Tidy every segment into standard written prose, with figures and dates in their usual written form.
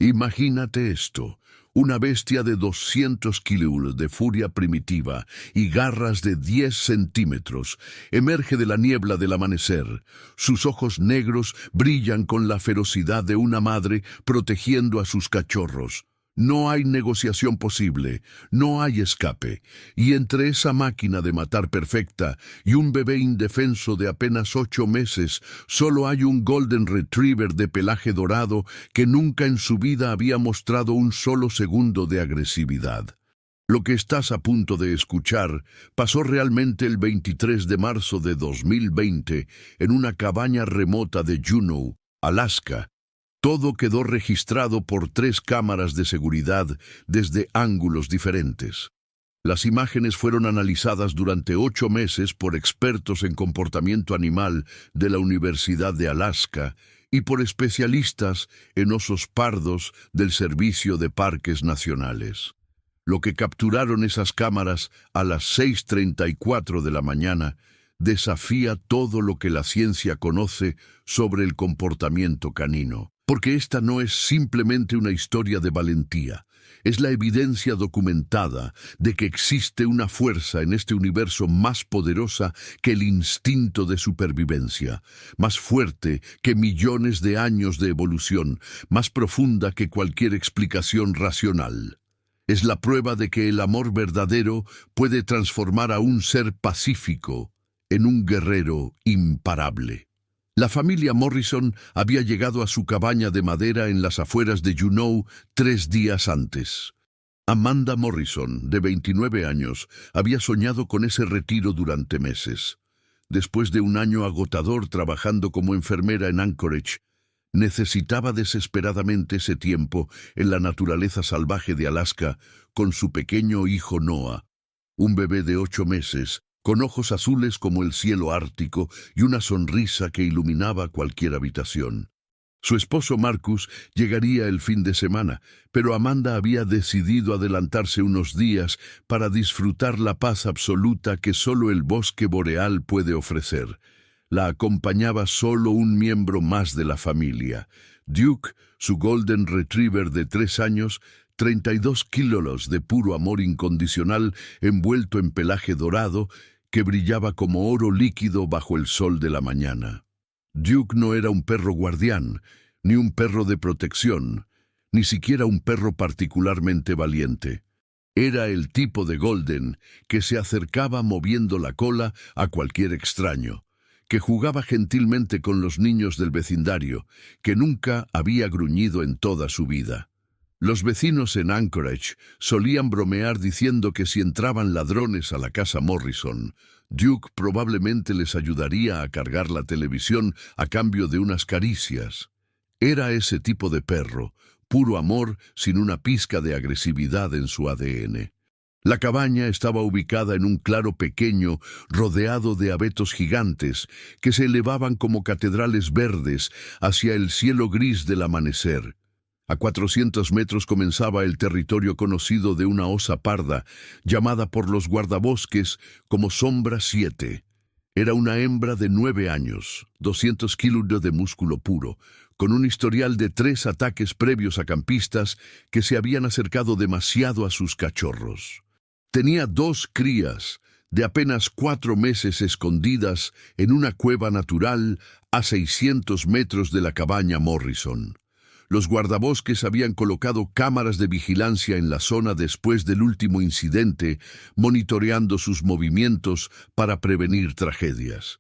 Imagínate esto, una bestia de 200 kilos de furia primitiva y garras de 10 centímetros emerge de la niebla del amanecer. Sus ojos negros brillan con la ferocidad de una madre protegiendo a sus cachorros. No hay negociación posible, no hay escape, y entre esa máquina de matar perfecta y un bebé indefenso de apenas 8 meses, solo hay un Golden Retriever de pelaje dorado que nunca en su vida había mostrado un solo segundo de agresividad. Lo que estás a punto de escuchar pasó realmente el 23 de marzo de 2020 en una cabaña remota de Juneau, Alaska. Todo quedó registrado por 3 cámaras de seguridad desde ángulos diferentes. Las imágenes fueron analizadas durante 8 meses por expertos en comportamiento animal de la Universidad de Alaska y por especialistas en osos pardos del Servicio de Parques Nacionales. Lo que capturaron esas cámaras a las 6:34 de la mañana desafía todo lo que la ciencia conoce sobre el comportamiento canino. Porque esta no es simplemente una historia de valentía, es la evidencia documentada de que existe una fuerza en este universo más poderosa que el instinto de supervivencia, más fuerte que millones de años de evolución, más profunda que cualquier explicación racional. Es la prueba de que el amor verdadero puede transformar a un ser pacífico en un guerrero imparable. La familia Morrison había llegado a su cabaña de madera en las afueras de Juneau 3 días antes. Amanda Morrison, de 29 años, había soñado con ese retiro durante meses. Después de un año agotador trabajando como enfermera en Anchorage, necesitaba desesperadamente ese tiempo en la naturaleza salvaje de Alaska con su pequeño hijo Noah, un bebé de 8 meses, con ojos azules como el cielo ártico y una sonrisa que iluminaba cualquier habitación. Su esposo Marcus llegaría el fin de semana, pero Amanda había decidido adelantarse unos días para disfrutar la paz absoluta que solo el bosque boreal puede ofrecer. La acompañaba solo un miembro más de la familia, Duke, su Golden Retriever de 3 años, 32 kilos de puro amor incondicional envuelto en pelaje dorado, que brillaba como oro líquido bajo el sol de la mañana. Duke no era un perro guardián, ni un perro de protección, ni siquiera un perro particularmente valiente. Era el tipo de Golden que se acercaba moviendo la cola a cualquier extraño, que jugaba gentilmente con los niños del vecindario, que nunca había gruñido en toda su vida. Los vecinos en Anchorage solían bromear diciendo que si entraban ladrones a la casa Morrison, Duke probablemente les ayudaría a cargar la televisión a cambio de unas caricias. Era ese tipo de perro, puro amor sin una pizca de agresividad en su ADN. La cabaña estaba ubicada en un claro pequeño rodeado de abetos gigantes que se elevaban como catedrales verdes hacia el cielo gris del amanecer. A 400 metros comenzaba el territorio conocido de una osa parda, llamada por los guardabosques como Sombra 7. Era una hembra de 9 años, 200 kilos de músculo puro, con un historial de 3 ataques previos a campistas que se habían acercado demasiado a sus cachorros. Tenía 2 crías, de apenas 4 meses escondidas en una cueva natural a 600 metros de la cabaña Morrison. Los guardabosques habían colocado cámaras de vigilancia en la zona después del último incidente, monitoreando sus movimientos para prevenir tragedias.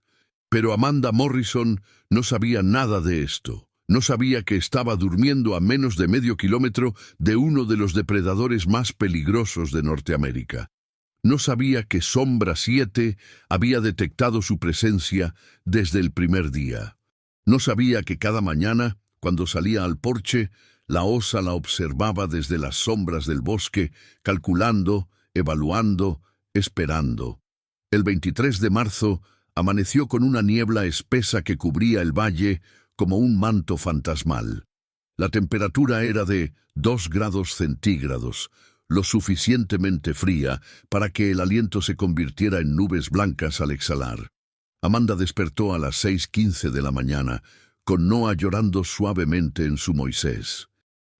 Pero Amanda Morrison no sabía nada de esto. No sabía que estaba durmiendo a menos de medio kilómetro de uno de los depredadores más peligrosos de Norteamérica. No sabía que Sombra 7 había detectado su presencia desde el primer día. No sabía que cada mañana, cuando salía al porche, la osa la observaba desde las sombras del bosque, calculando, evaluando, esperando. El 23 de marzo amaneció con una niebla espesa que cubría el valle como un manto fantasmal. La temperatura era de 2 grados centígrados, lo suficientemente fría para que el aliento se convirtiera en nubes blancas al exhalar. Amanda despertó a las 6:15 de la mañana, con Noah llorando suavemente en su Moisés.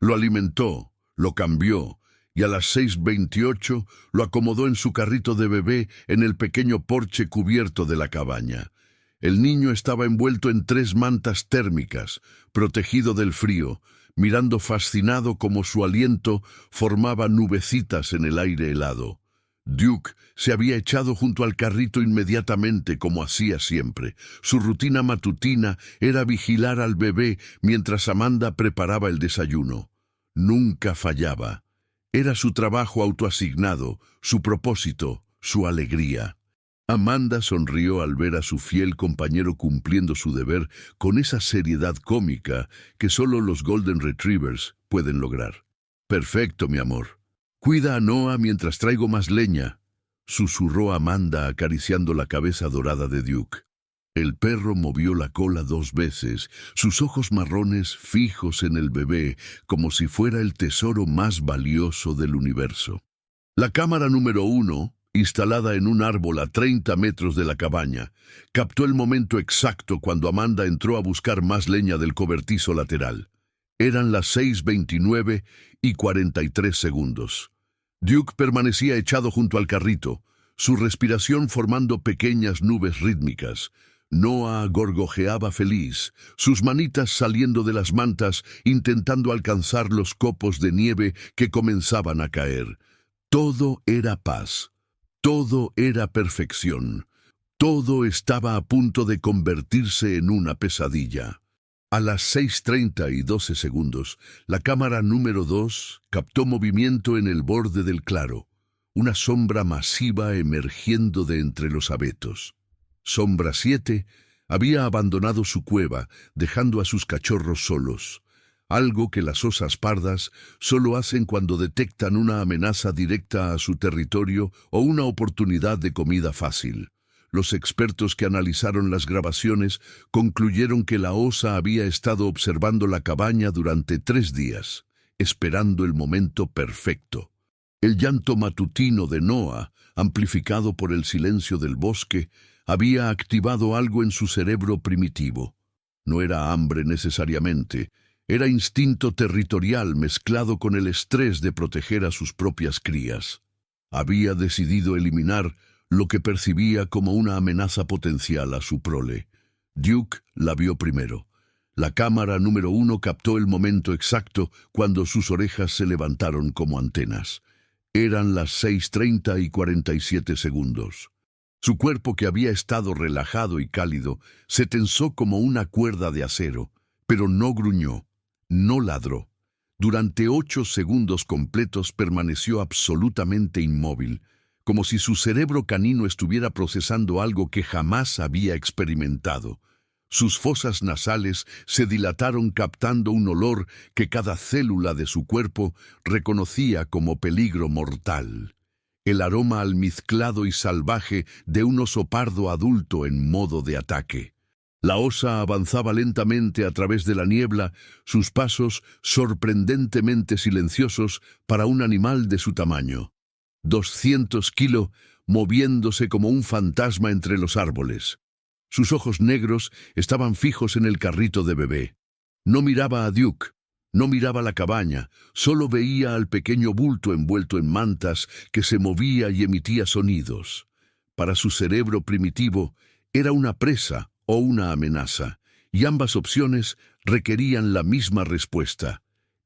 Lo alimentó, lo cambió, y a las 6:28 lo acomodó en su carrito de bebé en el pequeño porche cubierto de la cabaña. El niño estaba envuelto en 3 mantas térmicas, protegido del frío, mirando fascinado cómo su aliento formaba nubecitas en el aire helado. Duke se había echado junto al carrito inmediatamente, como hacía siempre. Su rutina matutina era vigilar al bebé mientras Amanda preparaba el desayuno. Nunca fallaba. Era su trabajo autoasignado, su propósito, su alegría. Amanda sonrió al ver a su fiel compañero cumpliendo su deber con esa seriedad cómica que solo los Golden Retrievers pueden lograr. «Perfecto, mi amor. Cuida a Noah mientras traigo más leña», susurró Amanda acariciando la cabeza dorada de Duke. El perro movió la cola 2 veces, sus ojos marrones fijos en el bebé, como si fuera el tesoro más valioso del universo. La cámara número 1, instalada en un árbol a 30 metros de la cabaña, captó el momento exacto cuando Amanda entró a buscar más leña del cobertizo lateral. Eran las 6:29 y 43 segundos. Duke permanecía echado junto al carrito, su respiración formando pequeñas nubes rítmicas. Noah gorgojeaba feliz, sus manitas saliendo de las mantas intentando alcanzar los copos de nieve que comenzaban a caer. Todo era paz, todo era perfección, todo estaba a punto de convertirse en una pesadilla. A las 6:30 y 12 segundos, la cámara número 2 captó movimiento en el borde del claro, una sombra masiva emergiendo de entre los abetos. Sombra 7 había abandonado su cueva, dejando a sus cachorros solos, algo que las osas pardas solo hacen cuando detectan una amenaza directa a su territorio o una oportunidad de comida fácil. Los expertos que analizaron las grabaciones concluyeron que la osa había estado observando la cabaña durante 3 días, esperando el momento perfecto. El llanto matutino de Noah, amplificado por el silencio del bosque, había activado algo en su cerebro primitivo. No era hambre necesariamente, era instinto territorial mezclado con el estrés de proteger a sus propias crías. Había decidido eliminar lo que percibía como una amenaza potencial a su prole. Duke la vio primero. La cámara número 1 captó el momento exacto cuando sus orejas se levantaron como antenas. Eran las 6:30 y 47 segundos. Su cuerpo, que había estado relajado y cálido, se tensó como una cuerda de acero, pero no gruñó, no ladró. Durante 8 segundos completos permaneció absolutamente inmóvil, como si su cerebro canino estuviera procesando algo que jamás había experimentado. Sus fosas nasales se dilataron captando un olor que cada célula de su cuerpo reconocía como peligro mortal. El aroma almizclado y salvaje de un oso pardo adulto en modo de ataque. La osa avanzaba lentamente a través de la niebla, sus pasos sorprendentemente silenciosos para un animal de su tamaño. 200 kilos, moviéndose como un fantasma entre los árboles. Sus ojos negros estaban fijos en el carrito de bebé. No miraba a Duke, no miraba la cabaña, solo veía al pequeño bulto envuelto en mantas que se movía y emitía sonidos. Para su cerebro primitivo, era una presa o una amenaza, y ambas opciones requerían la misma respuesta: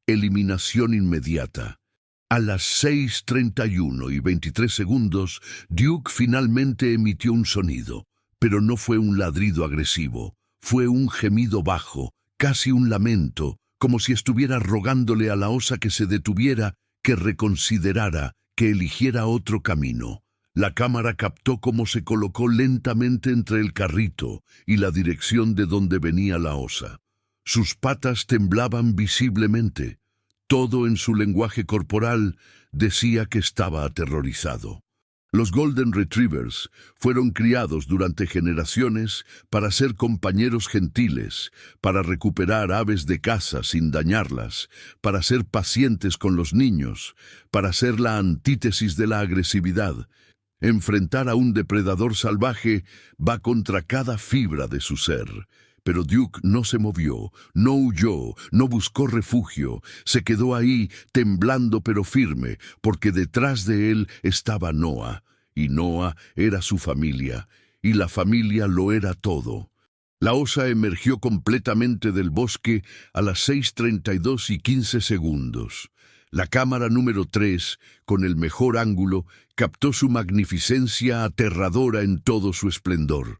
eliminación inmediata. A las 6:31 y 23 segundos, Duke finalmente emitió un sonido, pero no fue un ladrido agresivo, fue un gemido bajo, casi un lamento, como si estuviera rogándole a la osa que se detuviera, que reconsiderara, que eligiera otro camino. La cámara captó cómo se colocó lentamente entre el carrito y la dirección de donde venía la osa. Sus patas temblaban visiblemente. Todo en su lenguaje corporal decía que estaba aterrorizado. Los Golden Retrievers fueron criados durante generaciones para ser compañeros gentiles, para recuperar aves de caza sin dañarlas, para ser pacientes con los niños, para ser la antítesis de la agresividad. Enfrentar a un depredador salvaje va contra cada fibra de su ser, Pero Duke no se movió, no huyó, no buscó refugio, se quedó ahí temblando pero firme, porque detrás de él estaba Noah, y Noah era su familia, y la familia lo era todo. La osa emergió completamente del bosque a las 6:32:15. La cámara número 3, con el mejor ángulo, captó su magnificencia aterradora en todo su esplendor.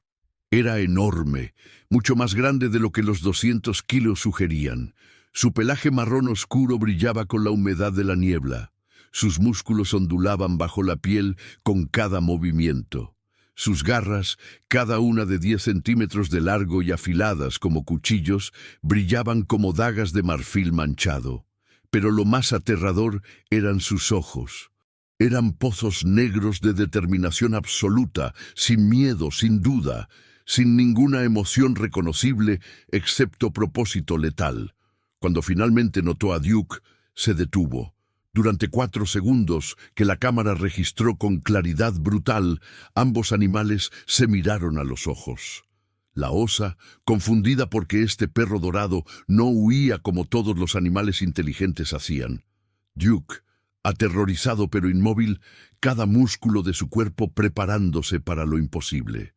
Era enorme, mucho más grande de lo que los 200 kilos sugerían. Su pelaje marrón oscuro brillaba con la humedad de la niebla. Sus músculos ondulaban bajo la piel con cada movimiento. Sus garras, cada una de 10 centímetros de largo y afiladas como cuchillos, brillaban como dagas de marfil manchado. Pero lo más aterrador eran sus ojos. Eran pozos negros de determinación absoluta, sin miedo, sin duda, sin ninguna emoción reconocible excepto propósito letal. Cuando finalmente notó a Duke, se detuvo. Durante 4 segundos, que la cámara registró con claridad brutal, ambos animales se miraron a los ojos. La osa, confundida porque este perro dorado no huía como todos los animales inteligentes hacían. Duke, aterrorizado pero inmóvil, cada músculo de su cuerpo preparándose para lo imposible.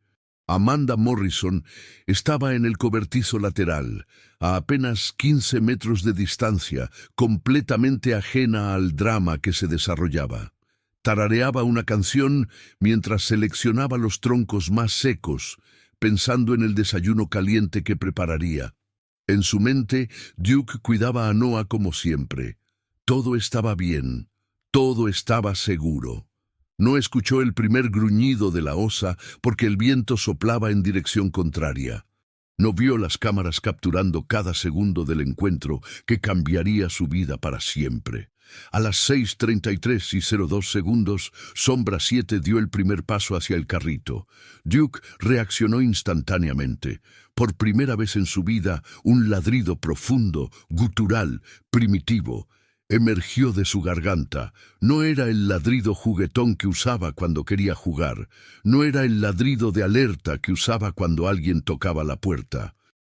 Amanda Morrison estaba en el cobertizo lateral, a apenas 15 metros de distancia, completamente ajena al drama que se desarrollaba. Tarareaba una canción mientras seleccionaba los troncos más secos, pensando en el desayuno caliente que prepararía. En su mente, Duke cuidaba a Noah como siempre. Todo estaba bien, todo estaba seguro. No escuchó el primer gruñido de la osa porque el viento soplaba en dirección contraria. No vio las cámaras capturando cada segundo del encuentro que cambiaría su vida para siempre. A las 6:33:02, Sombra 7 dio el primer paso hacia el carrito. Duke reaccionó instantáneamente. Por primera vez en su vida, un ladrido profundo, gutural, primitivo, emergió de su garganta. No era el ladrido juguetón que usaba cuando quería jugar. No era el ladrido de alerta que usaba cuando alguien tocaba la puerta.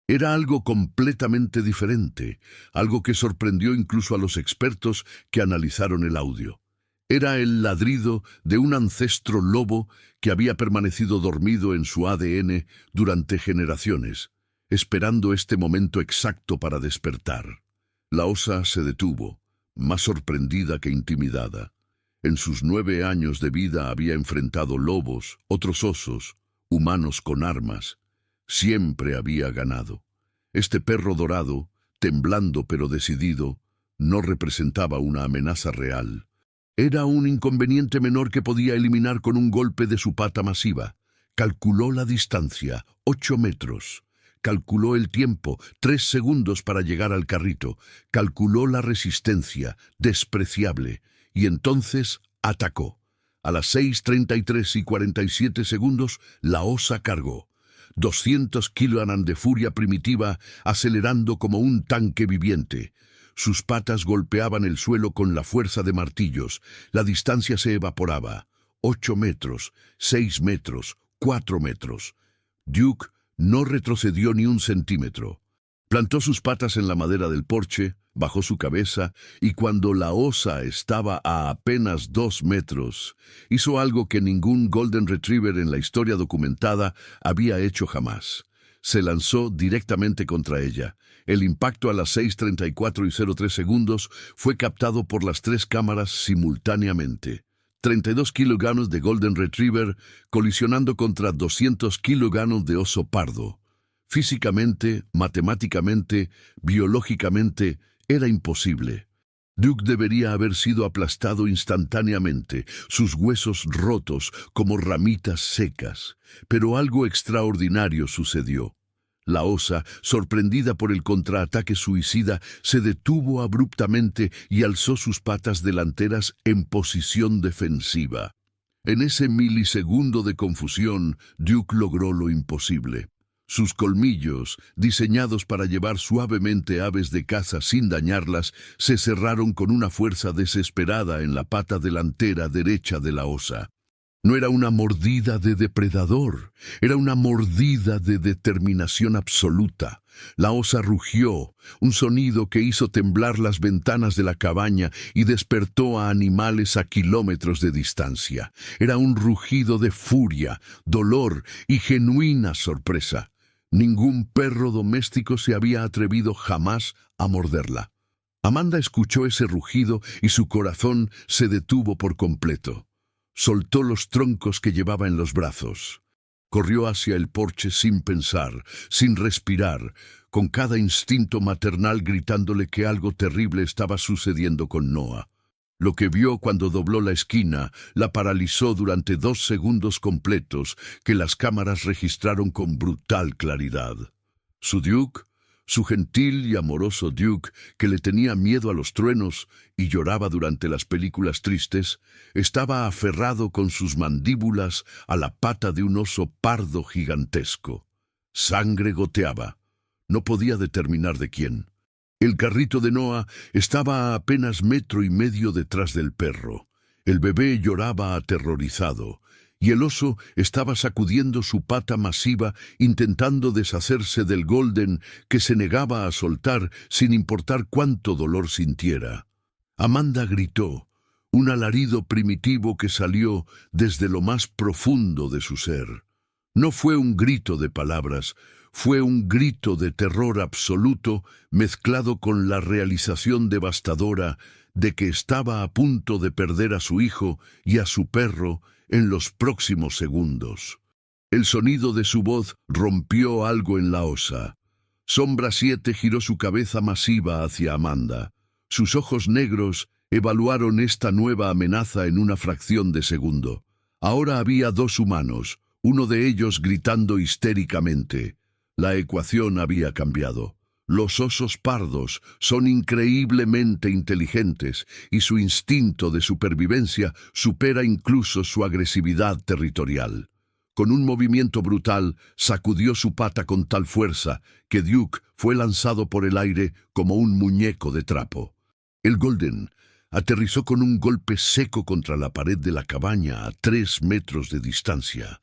Era algo completamente diferente, algo que sorprendió incluso a los expertos que analizaron el audio. Era el ladrido de un ancestro lobo que había permanecido dormido en su ADN durante generaciones, esperando este momento exacto para despertar. La osa se detuvo, más sorprendida que intimidada. En sus 9 años de vida había enfrentado lobos, otros osos, humanos con armas. Siempre había ganado. Este perro dorado, temblando pero decidido, no representaba una amenaza real. Era un inconveniente menor que podía eliminar con un golpe de su pata masiva. Calculó la distancia, 8 metros. Calculó el tiempo, 3 segundos para llegar al carrito. Calculó la resistencia, despreciable. Y entonces atacó. A las 6:33:47, la osa cargó. 200 kilogram de furia primitiva acelerando como un tanque viviente. Sus patas golpeaban el suelo con la fuerza de martillos. La distancia se evaporaba. 8 metros, 6 metros, 4 metros. Duke no retrocedió ni un centímetro. Plantó sus patas en la madera del porche, bajó su cabeza, y cuando la osa estaba a apenas 2 metros, hizo algo que ningún Golden Retriever en la historia documentada había hecho jamás. Se lanzó directamente contra ella. El impacto a las 6:34:03 fue captado por las 3 cámaras simultáneamente. 32 kilogramos de Golden Retriever colisionando contra 200 kilogramos de oso pardo. Físicamente, matemáticamente, biológicamente, era imposible. Duke debería haber sido aplastado instantáneamente, sus huesos rotos como ramitas secas. Pero algo extraordinario sucedió. La osa, sorprendida por el contraataque suicida, se detuvo abruptamente y alzó sus patas delanteras en posición defensiva. En ese milisegundo de confusión, Duke logró lo imposible. Sus colmillos, diseñados para llevar suavemente aves de caza sin dañarlas, se cerraron con una fuerza desesperada en la pata delantera derecha de la osa. No era una mordida de depredador, era una mordida de determinación absoluta. La osa rugió, un sonido que hizo temblar las ventanas de la cabaña y despertó a animales a kilómetros de distancia. Era un rugido de furia, dolor y genuina sorpresa. Ningún perro doméstico se había atrevido jamás a morderla. Amanda escuchó ese rugido y su corazón se detuvo por completo. Soltó los troncos que llevaba en los brazos. Corrió hacia el porche sin pensar, sin respirar, con cada instinto maternal gritándole que algo terrible estaba sucediendo con Noah. Lo que vio cuando dobló la esquina la paralizó durante 2 segundos completos que las cámaras registraron con brutal claridad. Su Duke, su gentil y amoroso Duke, que le tenía miedo a los truenos y lloraba durante las películas tristes, estaba aferrado con sus mandíbulas a la pata de un oso pardo gigantesco. Sangre goteaba. No podía determinar de quién. El carrito de Noah estaba a apenas 1,5 metros detrás del perro. El bebé lloraba aterrorizado, y el oso estaba sacudiendo su pata masiva intentando deshacerse del Golden que se negaba a soltar sin importar cuánto dolor sintiera. Amanda gritó, un alarido primitivo que salió desde lo más profundo de su ser. No fue un grito de palabras, fue un grito de terror absoluto mezclado con la realización devastadora de que estaba a punto de perder a su hijo y a su perro en los próximos segundos. El sonido de su voz rompió algo en la osa. Sombra 7 giró su cabeza masiva hacia Amanda. Sus ojos negros evaluaron esta nueva amenaza en una fracción de segundo. Ahora había 2 humanos, uno de ellos gritando histéricamente. La ecuación había cambiado. Los osos pardos son increíblemente inteligentes y su instinto de supervivencia supera incluso su agresividad territorial. Con un movimiento brutal, sacudió su pata con tal fuerza que Duke fue lanzado por el aire como un muñeco de trapo. El Golden aterrizó con un golpe seco contra la pared de la cabaña a 3 metros de distancia.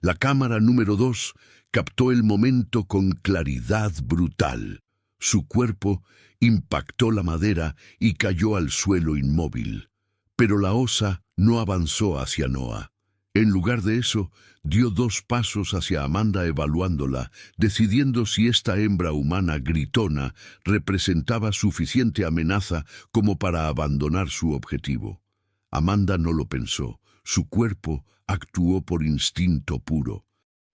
La cámara número 2 captó el momento con claridad brutal. Su cuerpo impactó la madera y cayó al suelo inmóvil. Pero la osa no avanzó hacia Noah. En lugar de eso, dio 2 pasos hacia Amanda evaluándola, decidiendo si esta hembra humana gritona representaba suficiente amenaza como para abandonar su objetivo. Amanda no lo pensó. Su cuerpo actuó por instinto puro.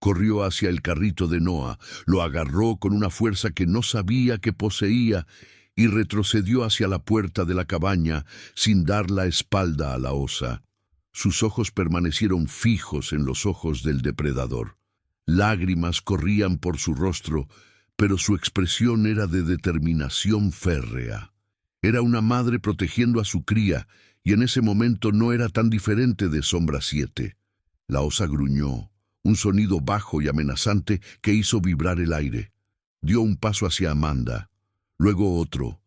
Corrió hacia el carrito de Noah, lo agarró con una fuerza que no sabía que poseía y retrocedió hacia la puerta de la cabaña sin dar la espalda a la osa. Sus ojos permanecieron fijos en los ojos del depredador. Lágrimas corrían por su rostro, pero su expresión era de determinación férrea. Era una madre protegiendo a su cría, y en ese momento no era tan diferente de Sombra 7. La osa gruñó, un sonido bajo y amenazante que hizo vibrar el aire. Dio un paso hacia Amanda, luego otro.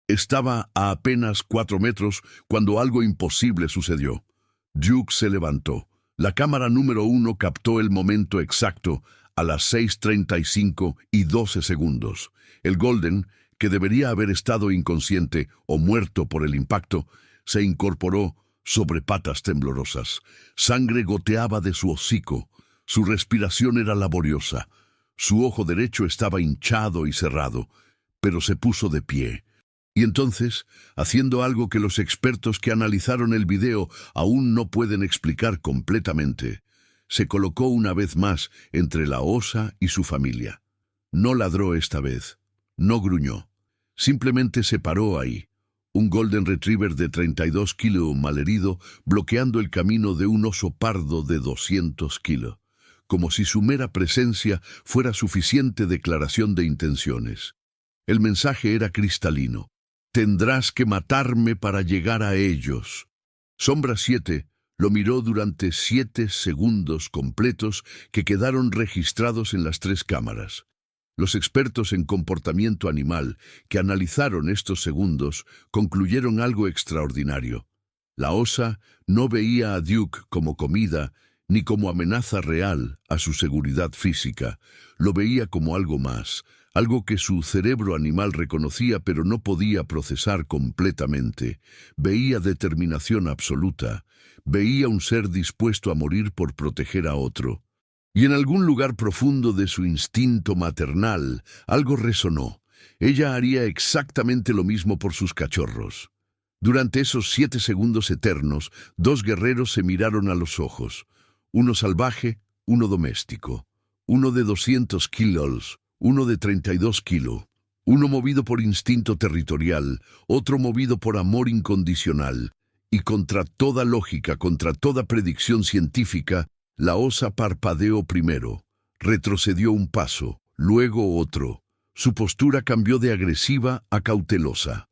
Estaba a apenas 4 metros cuando algo imposible sucedió. Duke se levantó. La cámara número 1 captó el momento exacto a las 6:35 y 12 segundos. El Golden, que debería haber estado inconsciente o muerto por el impacto, se incorporó sobre patas temblorosas. Sangre goteaba de su hocico. Su respiración era laboriosa. Su ojo derecho estaba hinchado y cerrado, pero se puso de pie. Y entonces, haciendo algo que los expertos que analizaron el video aún no pueden explicar completamente, se colocó una vez más entre la osa y su familia. No ladró esta vez, no gruñó. Simplemente se paró ahí, un Golden Retriever de 32 kilos malherido bloqueando el camino de un oso pardo de 200 kilos, como si su mera presencia fuera suficiente declaración de intenciones. El mensaje era cristalino. Tendrás que matarme para llegar a ellos. Sombra 7 lo miró durante 7 segundos completos que quedaron registrados en las 3 cámaras. Los expertos en comportamiento animal que analizaron estos segundos concluyeron algo extraordinario. La osa no veía a Duke como comida ni como amenaza real a su seguridad física. Lo veía como algo más, algo que su cerebro animal reconocía pero no podía procesar completamente. Veía determinación absoluta, veía un ser dispuesto a morir por proteger a otro. Y en algún lugar profundo de su instinto maternal, algo resonó. Ella haría exactamente lo mismo por sus cachorros. Durante esos 7 segundos eternos, 2 guerreros se miraron a los ojos. Uno salvaje, uno doméstico. Uno de 200 kilos, uno de 32 kilos. Uno movido por instinto territorial, otro movido por amor incondicional. Y contra toda lógica, contra toda predicción científica, la osa parpadeó primero. Retrocedió un paso, luego otro. Su postura cambió de agresiva a cautelosa.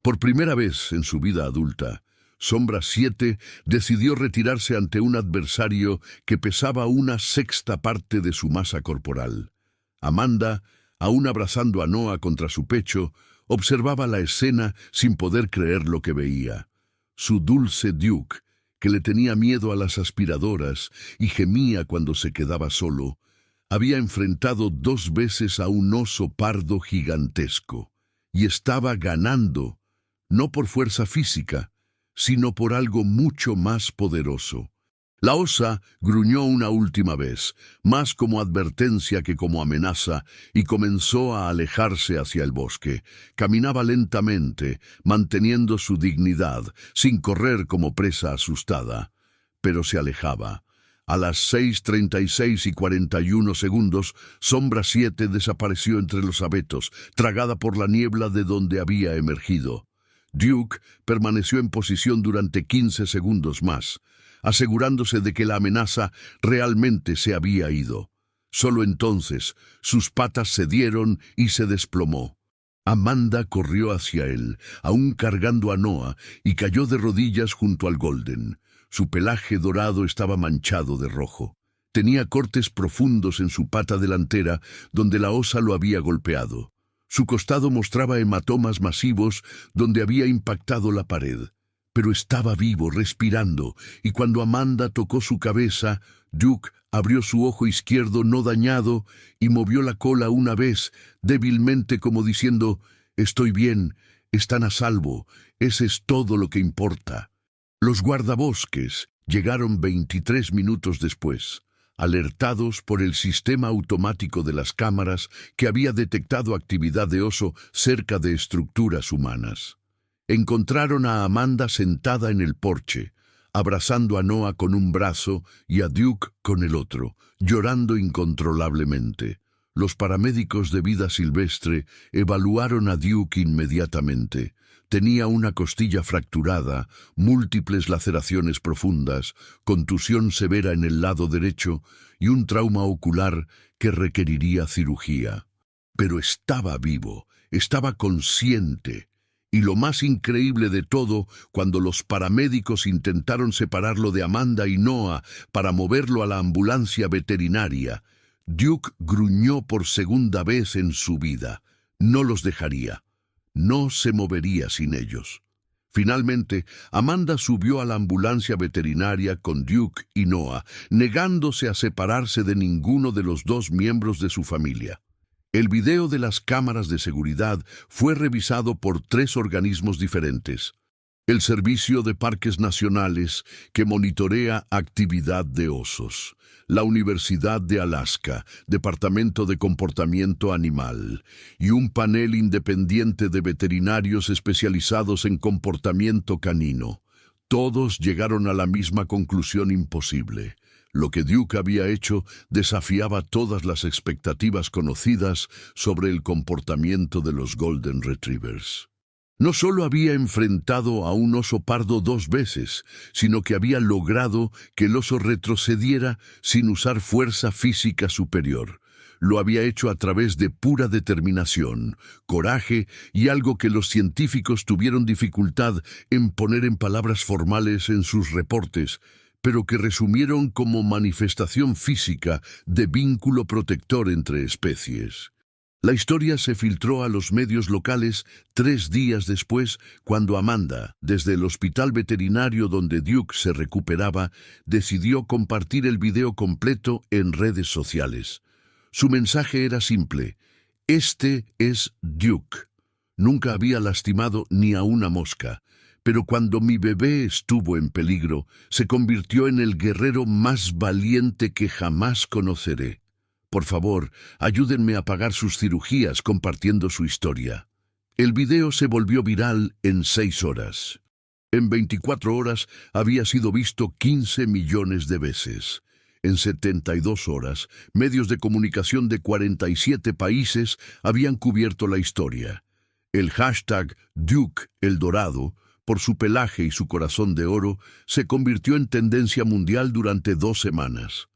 Por primera vez en su vida adulta, Sombra 7 decidió retirarse ante un adversario que pesaba 1/6 parte de su masa corporal. Amanda, aún abrazando a Noah contra su pecho, observaba la escena sin poder creer lo que veía. Su dulce Duke, que le tenía miedo a las aspiradoras y gemía cuando se quedaba solo, había enfrentado 2 veces a un oso pardo gigantesco y estaba ganando, no por fuerza física, sino por algo mucho más poderoso. La osa gruñó una última vez, más como advertencia que como amenaza, y comenzó a alejarse hacia el bosque. Caminaba lentamente, manteniendo su dignidad, sin correr como presa asustada. Pero se alejaba. A las 6:36:41, Sombra 7 desapareció entre los abetos, tragada por la niebla de donde había emergido. Duke permaneció en posición durante 15 segundos más, asegurándose de que la amenaza realmente se había ido. Solo entonces sus patas cedieron y se desplomó. Amanda corrió hacia él, aún cargando a Noah, y cayó de rodillas junto al Golden. Su pelaje dorado estaba manchado de rojo. Tenía cortes profundos en su pata delantera, donde la osa lo había golpeado. Su costado mostraba hematomas masivos donde había impactado la pared. Pero estaba vivo, respirando, y cuando Amanda tocó su cabeza, Duke abrió su ojo izquierdo no dañado y movió la cola una vez, débilmente como diciendo, «Estoy bien, están a salvo, ese es todo lo que importa». Los guardabosques llegaron 23 minutos después, alertados por el sistema automático de las cámaras que había detectado actividad de oso cerca de estructuras humanas. Encontraron a Amanda sentada en el porche, abrazando a Noah con un brazo y a Duke con el otro, llorando incontrolablemente. Los paramédicos de vida silvestre evaluaron a Duke inmediatamente. Tenía una costilla fracturada, múltiples laceraciones profundas, contusión severa en el lado derecho y un trauma ocular que requeriría cirugía. Pero estaba vivo, estaba consciente. Y lo más increíble de todo, cuando los paramédicos intentaron separarlo de Amanda y Noah para moverlo a la ambulancia veterinaria, Duke gruñó por segunda vez en su vida. No los dejaría. No se movería sin ellos. Finalmente, Amanda subió a la ambulancia veterinaria con Duke y Noah, negándose a separarse de ninguno de los 2 miembros de su familia. El video de las cámaras de seguridad fue revisado por 3 organismos diferentes. El Servicio de Parques Nacionales, que monitorea actividad de osos. La Universidad de Alaska, Departamento de Comportamiento Animal. Y un panel independiente de veterinarios especializados en comportamiento canino. Todos llegaron a la misma conclusión imposible. Lo que Duke había hecho desafiaba todas las expectativas conocidas sobre el comportamiento de los Golden Retrievers. No solo había enfrentado a un oso pardo 2 veces, sino que había logrado que el oso retrocediera sin usar fuerza física superior. Lo había hecho a través de pura determinación, coraje y algo que los científicos tuvieron dificultad en poner en palabras formales en sus reportes, pero que resumieron como manifestación física de vínculo protector entre especies. La historia se filtró a los medios locales 3 días después, cuando Amanda, desde el hospital veterinario donde Duke se recuperaba, decidió compartir el video completo en redes sociales. Su mensaje era simple: "Este es Duke. Nunca había lastimado ni a una mosca, pero cuando mi bebé estuvo en peligro, se convirtió en el guerrero más valiente que jamás conoceré. Por favor, ayúdenme a pagar sus cirugías compartiendo su historia". El video se volvió viral en 6 horas. En 24 horas había sido visto 15 millones de veces. En 72 horas, medios de comunicación de 47 países habían cubierto la historia. El hashtag Duke el Dorado, por su pelaje y su corazón de oro, se convirtió en tendencia mundial durante 2 semanas.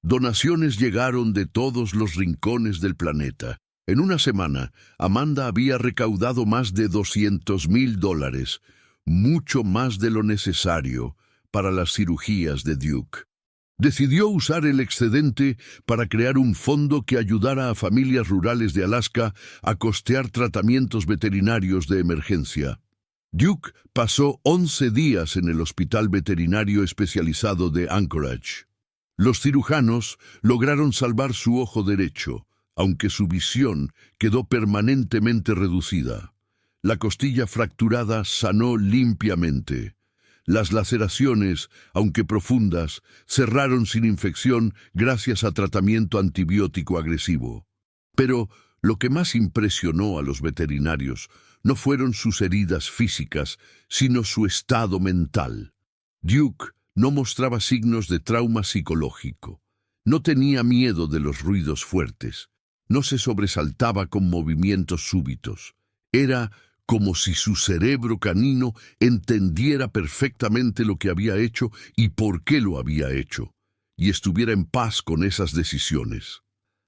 Donaciones llegaron de todos los rincones del planeta. En una semana, Amanda había recaudado más de $200,000, mucho más de lo necesario para las cirugías de Duke. Decidió usar el excedente para crear un fondo que ayudara a familias rurales de Alaska a costear tratamientos veterinarios de emergencia. Duke pasó 11 días en el hospital veterinario especializado de Anchorage. Los cirujanos lograron salvar su ojo derecho, aunque su visión quedó permanentemente reducida. La costilla fracturada sanó limpiamente. Las laceraciones, aunque profundas, cerraron sin infección gracias a tratamiento antibiótico agresivo. Pero lo que más impresionó a los veterinarios no fueron sus heridas físicas, sino su estado mental. Duke no mostraba signos de trauma psicológico. No tenía miedo de los ruidos fuertes. No se sobresaltaba con movimientos súbitos. Era como si su cerebro canino entendiera perfectamente lo que había hecho y por qué lo había hecho, y estuviera en paz con esas decisiones.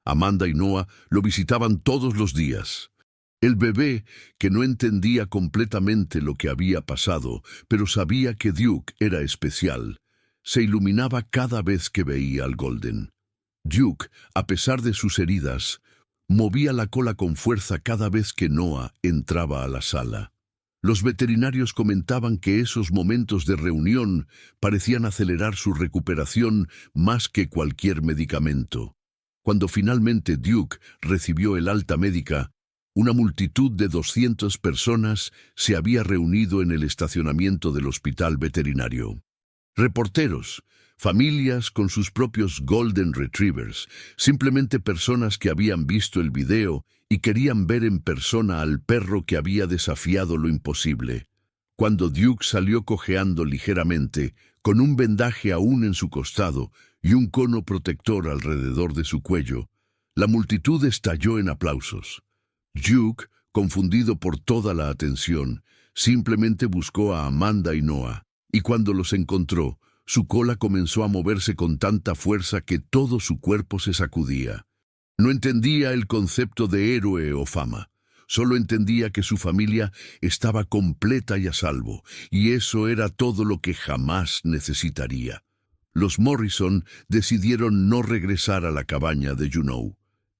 Amanda y Noah lo visitaban todos los días. El bebé, que no entendía completamente lo que había pasado, pero sabía que Duke era especial, se iluminaba cada vez que veía al Golden. Duke, a pesar de sus heridas, movía la cola con fuerza cada vez que Noah entraba a la sala. Los veterinarios comentaban que esos momentos de reunión parecían acelerar su recuperación más que cualquier medicamento. Cuando finalmente Duke recibió el alta médica, una multitud de 200 personas se había reunido en el estacionamiento del hospital veterinario. Reporteros, familias con sus propios Golden Retrievers, simplemente personas que habían visto el video y querían ver en persona al perro que había desafiado lo imposible. Cuando Duke salió cojeando ligeramente, con un vendaje aún en su costado y un cono protector alrededor de su cuello, la multitud estalló en aplausos. Duke, confundido por toda la atención, simplemente buscó a Amanda y Noah, y cuando los encontró, su cola comenzó a moverse con tanta fuerza que todo su cuerpo se sacudía. No entendía el concepto de héroe o fama. Solo entendía que su familia estaba completa y a salvo, y eso era todo lo que jamás necesitaría. Los Morrison decidieron no regresar a la cabaña de Juneau.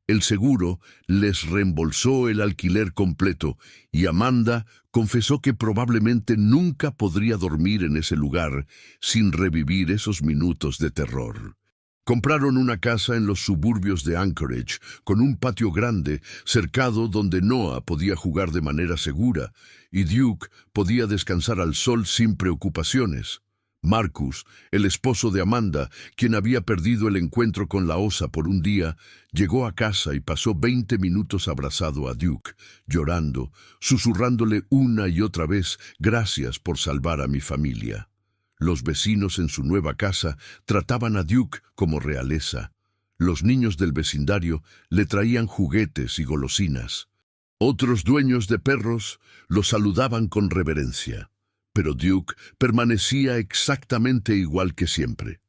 El seguro les reembolsó el alquiler completo y Amanda confesó que probablemente nunca podría dormir en ese lugar sin revivir esos minutos de terror. Compraron una casa en los suburbios de Anchorage, con un patio grande, cercado donde Noah podía jugar de manera segura y Duke podía descansar al sol sin preocupaciones. Marcus, el esposo de Amanda, quien había perdido el encuentro con la osa por un día, llegó a casa y pasó 20 minutos abrazado a Duke, llorando, susurrándole una y otra vez: "Gracias por salvar a mi familia". Los vecinos en su nueva casa trataban a Duke como realeza. Los niños del vecindario le traían juguetes y golosinas. Otros dueños de perros lo saludaban con reverencia. Pero Duke permanecía exactamente igual que siempre.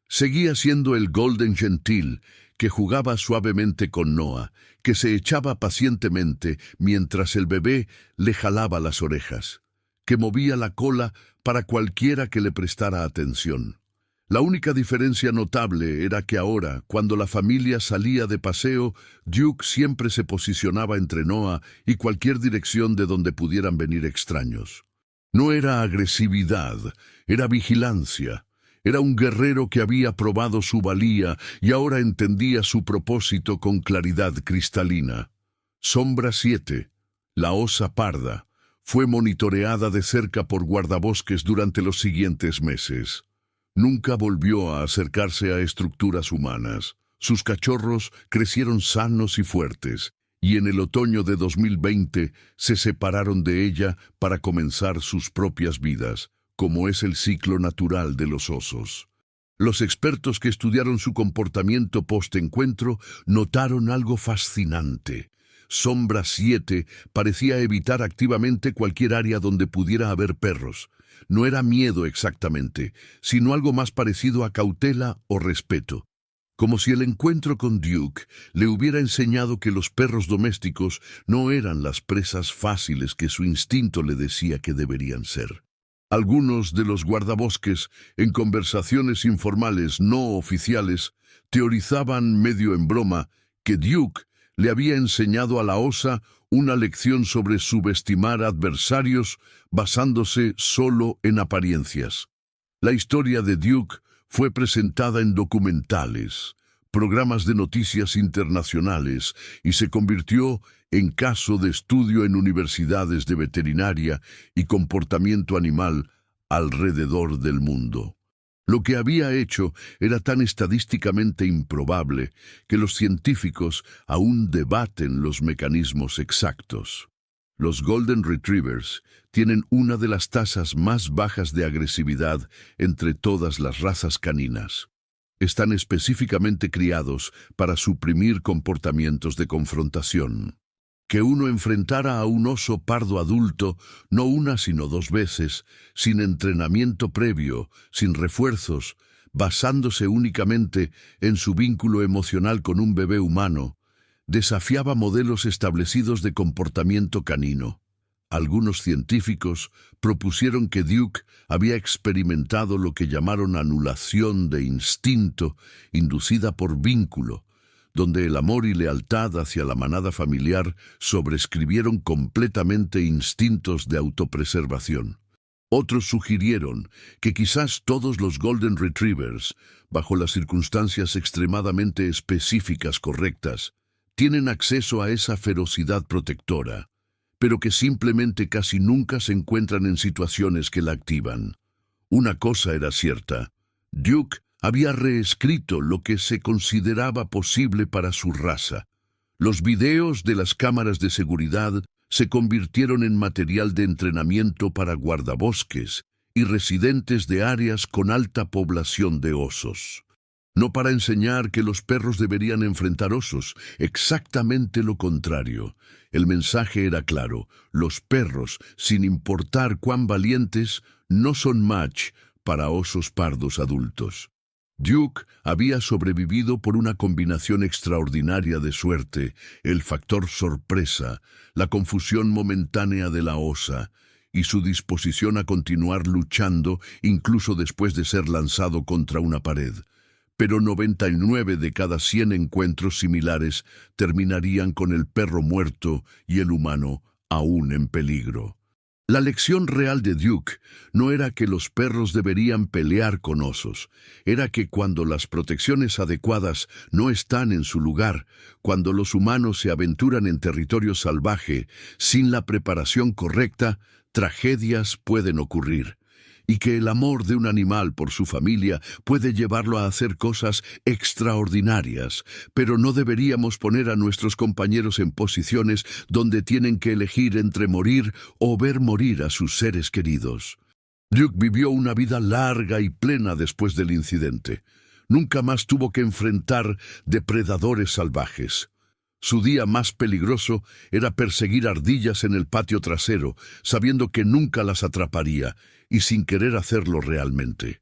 Seguía siendo el Golden gentil, que jugaba suavemente con Noah, que se echaba pacientemente mientras el bebé le jalaba las orejas, que movía la cola para cualquiera que le prestara atención. La única diferencia notable era que ahora, cuando la familia salía de paseo, Duke siempre se posicionaba entre Noah y cualquier dirección de donde pudieran venir extraños. No era agresividad, era vigilancia. Era un guerrero que había probado su valía y ahora entendía su propósito con claridad cristalina. Sombra 7, la osa parda, fue monitoreada de cerca por guardabosques durante los siguientes meses. Nunca volvió a acercarse a estructuras humanas. Sus cachorros crecieron sanos y fuertes, y en el otoño de 2020 se separaron de ella para comenzar sus propias vidas, como es el ciclo natural de los osos. Los expertos que estudiaron su comportamiento post-encuentro notaron algo fascinante. Sombra 7 parecía evitar activamente cualquier área donde pudiera haber perros. No era miedo exactamente, sino algo más parecido a cautela o respeto. Como si el encuentro con Duke le hubiera enseñado que los perros domésticos no eran las presas fáciles que su instinto le decía que deberían ser. Algunos de los guardabosques, en conversaciones informales no oficiales, teorizaban medio en broma que Duke le había enseñado a la osa una lección sobre subestimar adversarios basándose solo en apariencias. La historia de Duke fue presentada en documentales, programas de noticias internacionales y se convirtió en caso de estudio en universidades de veterinaria y comportamiento animal alrededor del mundo. Lo que había hecho era tan estadísticamente improbable que los científicos aún debaten los mecanismos exactos. Los Golden Retrievers tienen una de las tasas más bajas de agresividad entre todas las razas caninas. Están específicamente criados para suprimir comportamientos de confrontación. Que uno enfrentara a un oso pardo adulto, no una sino dos veces, sin entrenamiento previo, sin refuerzos, basándose únicamente en su vínculo emocional con un bebé humano, desafiaba modelos establecidos de comportamiento canino. Algunos científicos propusieron que Duke había experimentado lo que llamaron anulación de instinto inducida por vínculo, donde el amor y lealtad hacia la manada familiar sobrescribieron completamente instintos de autopreservación. Otros sugirieron que quizás todos los Golden Retrievers, bajo las circunstancias extremadamente específicas correctas, tienen acceso a esa ferocidad protectora, pero que simplemente casi nunca se encuentran en situaciones que la activan. Una cosa era cierta: Duke había reescrito lo que se consideraba posible para su raza. Los videos de las cámaras de seguridad se convirtieron en material de entrenamiento para guardabosques y residentes de áreas con alta población de osos. No para enseñar que los perros deberían enfrentar osos, exactamente lo contrario. El mensaje era claro: los perros, sin importar cuán valientes, no son match para osos pardos adultos. Duke había sobrevivido por una combinación extraordinaria de suerte, el factor sorpresa, la confusión momentánea de la osa y su disposición a continuar luchando incluso después de ser lanzado contra una pared. Pero 99 de cada 100 encuentros similares terminarían con el perro muerto y el humano aún en peligro. La lección real de Duke no era que los perros deberían pelear con osos, era que cuando las protecciones adecuadas no están en su lugar, cuando los humanos se aventuran en territorio salvaje sin la preparación correcta, tragedias pueden ocurrir. Y que el amor de un animal por su familia puede llevarlo a hacer cosas extraordinarias, pero no deberíamos poner a nuestros compañeros en posiciones donde tienen que elegir entre morir o ver morir a sus seres queridos. Duke vivió una vida larga y plena después del incidente. Nunca más tuvo que enfrentar depredadores salvajes. Su día más peligroso era perseguir ardillas en el patio trasero, sabiendo que nunca las atraparía y sin querer hacerlo realmente.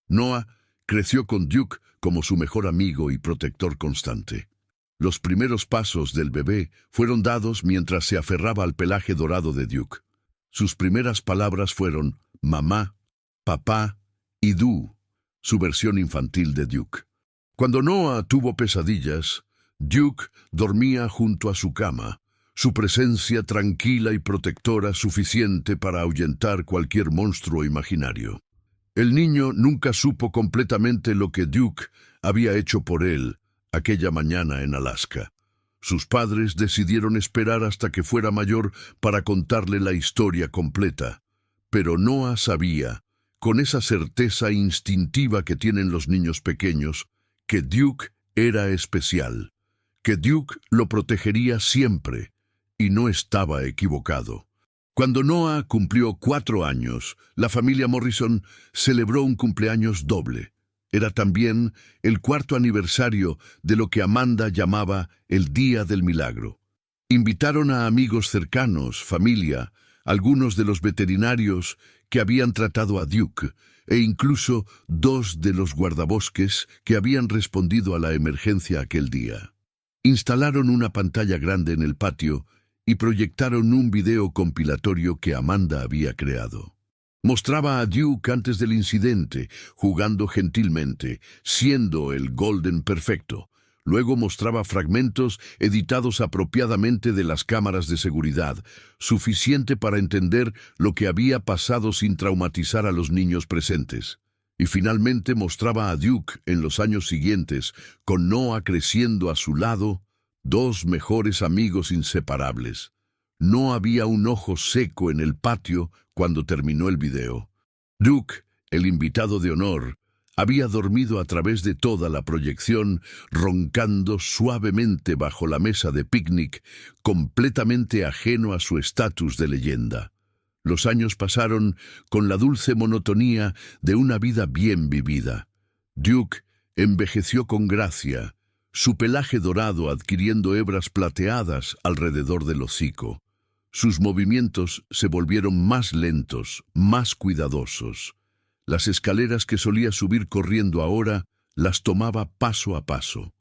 Noah creció con Duke como su mejor amigo y protector constante. Los primeros pasos del bebé fueron dados mientras se aferraba al pelaje dorado de Duke. Sus primeras palabras fueron mamá, papá y du. su versión infantil de Duke. Cuando Noah tuvo pesadillas, Duke dormía junto a su cama, su presencia tranquila y protectora suficiente para ahuyentar cualquier monstruo imaginario. El niño nunca supo completamente lo que Duke había hecho por él aquella mañana en Alaska. Sus padres decidieron esperar hasta que fuera mayor para contarle la historia completa. Pero Noah sabía, con esa certeza instintiva que tienen los niños pequeños, que Duke era especial, que Duke lo protegería siempre, y no estaba equivocado. Cuando Noah cumplió 4 años, la familia Morrison celebró un cumpleaños doble. Era también el 4º aniversario de lo que Amanda llamaba el Día del Milagro. Invitaron a amigos cercanos, familia, algunos de los veterinarios que habían tratado a Duke, e incluso 2 de los guardabosques que habían respondido a la emergencia aquel día. Instalaron una pantalla grande en el patio y proyectaron un video compilatorio que Amanda había creado. Mostraba a Duke antes del incidente, jugando gentilmente, siendo el Golden perfecto. Luego mostraba fragmentos editados apropiadamente de las cámaras de seguridad, suficiente para entender lo que había pasado sin traumatizar a los niños presentes. Y finalmente mostraba a Duke en los años siguientes, con Noah creciendo a su lado, 2 mejores amigos inseparables. No había un ojo seco en el patio cuando terminó el video. Duke, el invitado de honor, había dormido a través de toda la proyección, roncando suavemente bajo la mesa de picnic, completamente ajeno a su estatus de leyenda. Los años pasaron con la dulce monotonía de una vida bien vivida. Duke envejeció con gracia, su pelaje dorado adquiriendo hebras plateadas alrededor del hocico. Sus movimientos se volvieron más lentos, más cuidadosos. Las escaleras que solía subir corriendo ahora las tomaba paso a paso.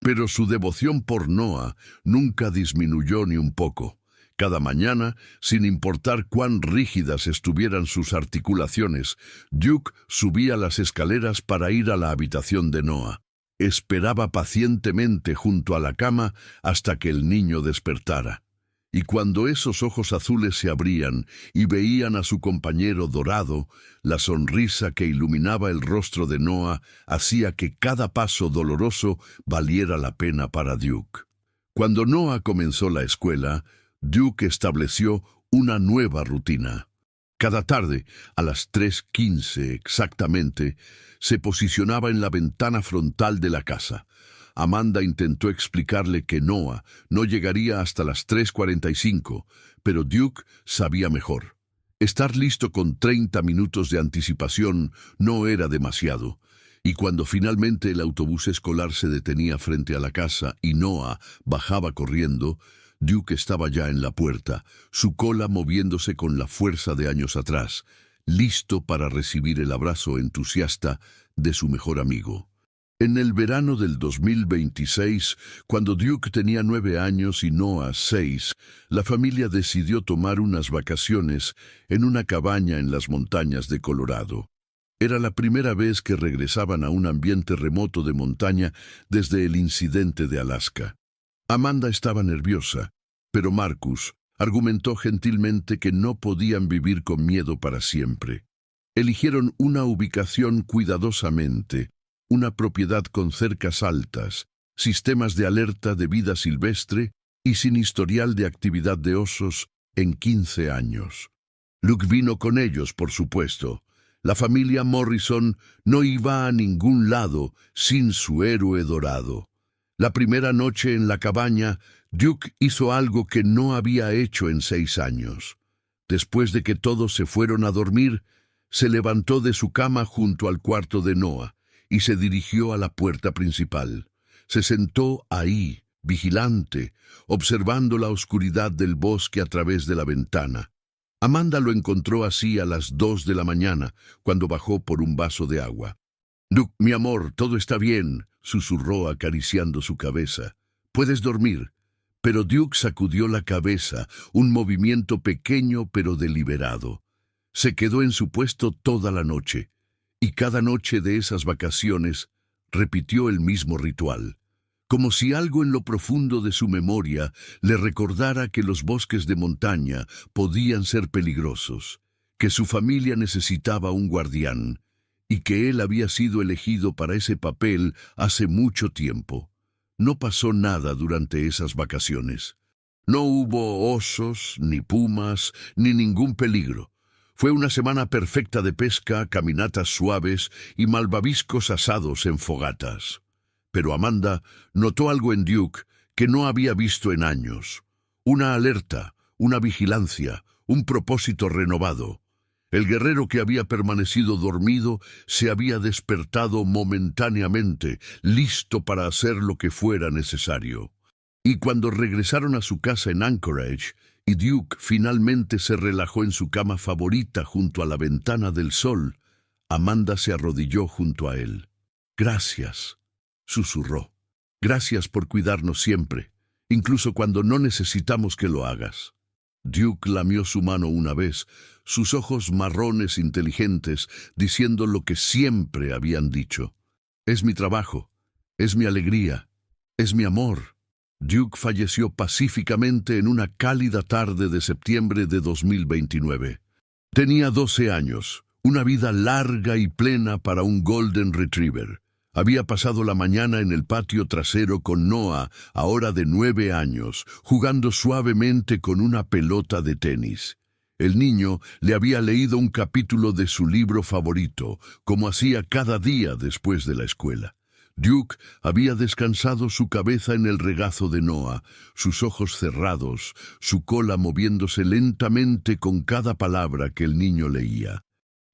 Pero su devoción por Noah nunca disminuyó ni un poco. Cada mañana, sin importar cuán rígidas estuvieran sus articulaciones, Duke subía las escaleras para ir a la habitación de Noah. Esperaba pacientemente junto a la cama hasta que el niño despertara. Y cuando esos ojos azules se abrían y veían a su compañero dorado, la sonrisa que iluminaba el rostro de Noah hacía que cada paso doloroso valiera la pena para Duke. Cuando Noah comenzó la escuela, Duke estableció una nueva rutina. Cada tarde, a las 3:15 exactamente, se posicionaba en la ventana frontal de la casa. Amanda intentó explicarle que Noah no llegaría hasta las 3:45, pero Duke sabía mejor. Estar listo con 30 minutos de anticipación no era demasiado, y cuando finalmente el autobús escolar se detenía frente a la casa y Noah bajaba corriendo, Duke estaba ya en la puerta, su cola moviéndose con la fuerza de años atrás, listo para recibir el abrazo entusiasta de su mejor amigo. En el verano del 2026, cuando Duke tenía 9 años y Noah 6, la familia decidió tomar unas vacaciones en una cabaña en las montañas de Colorado. Era la primera vez que regresaban a un ambiente remoto de montaña desde el incidente de Alaska. Amanda estaba nerviosa, pero Marcus argumentó gentilmente que no podían vivir con miedo para siempre. Eligieron una ubicación cuidadosamente, una propiedad con cercas altas, sistemas de alerta de vida silvestre y sin historial de actividad de osos en 15 años. Luke vino con ellos, por supuesto. La familia Morrison no iba a ningún lado sin su héroe dorado. La primera noche en la cabaña, Duke hizo algo que no había hecho en 6 años. Después de que todos se fueron a dormir, se levantó de su cama junto al cuarto de Noah y se dirigió a la puerta principal. Se sentó ahí, vigilante, observando la oscuridad del bosque a través de la ventana. Amanda lo encontró así a las 2 de la mañana, cuando bajó por un vaso de agua. «Duke, mi amor, todo está bien», susurró acariciando su cabeza. «Puedes dormir». Pero Duke sacudió la cabeza, un movimiento pequeño pero deliberado. Se quedó en su puesto toda la noche. Y cada noche de esas vacaciones repitió el mismo ritual, como si algo en lo profundo de su memoria le recordara que los bosques de montaña podían ser peligrosos, que su familia necesitaba un guardián, y que él había sido elegido para ese papel hace mucho tiempo. No pasó nada durante esas vacaciones. No hubo osos, ni pumas, ni ningún peligro. Fue una semana perfecta de pesca, caminatas suaves y malvaviscos asados en fogatas. Pero Amanda notó algo en Duke que no había visto en años. Una alerta, una vigilancia, un propósito renovado. El guerrero que había permanecido dormido se había despertado momentáneamente, listo para hacer lo que fuera necesario. Y cuando regresaron a su casa en Anchorage, y Duke finalmente se relajó en su cama favorita junto a la ventana del sol, Amanda se arrodilló junto a él. «Gracias», susurró. «Gracias por cuidarnos siempre, incluso cuando no necesitamos que lo hagas». Duke lamió su mano una vez, sus ojos marrones inteligentes, diciendo lo que siempre habían dicho. «Es mi trabajo, es mi alegría, es mi amor». Duke falleció pacíficamente en una cálida tarde de septiembre de 2029. Tenía 12 años, una vida larga y plena para un Golden Retriever. Había pasado la mañana en el patio trasero con Noah, ahora de 9 años, jugando suavemente con una pelota de tenis. El niño le había leído un capítulo de su libro favorito, como hacía cada día después de la escuela. Duke había descansado su cabeza en el regazo de Noah, sus ojos cerrados, su cola moviéndose lentamente con cada palabra que el niño leía.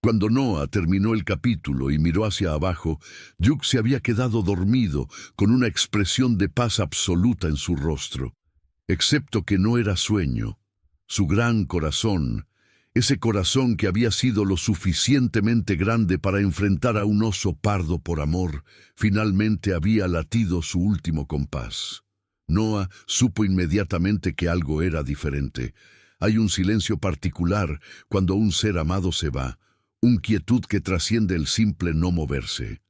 Cuando Noah terminó el capítulo y miró hacia abajo, Duke se había quedado dormido, con una expresión de paz absoluta en su rostro. Excepto que no era sueño. Su gran corazón, ese corazón que había sido lo suficientemente grande para enfrentar a un oso pardo por amor, finalmente había latido su último compás. Noah supo inmediatamente que algo era diferente. Hay un silencio particular cuando un ser amado se va, una quietud que trasciende el simple no moverse.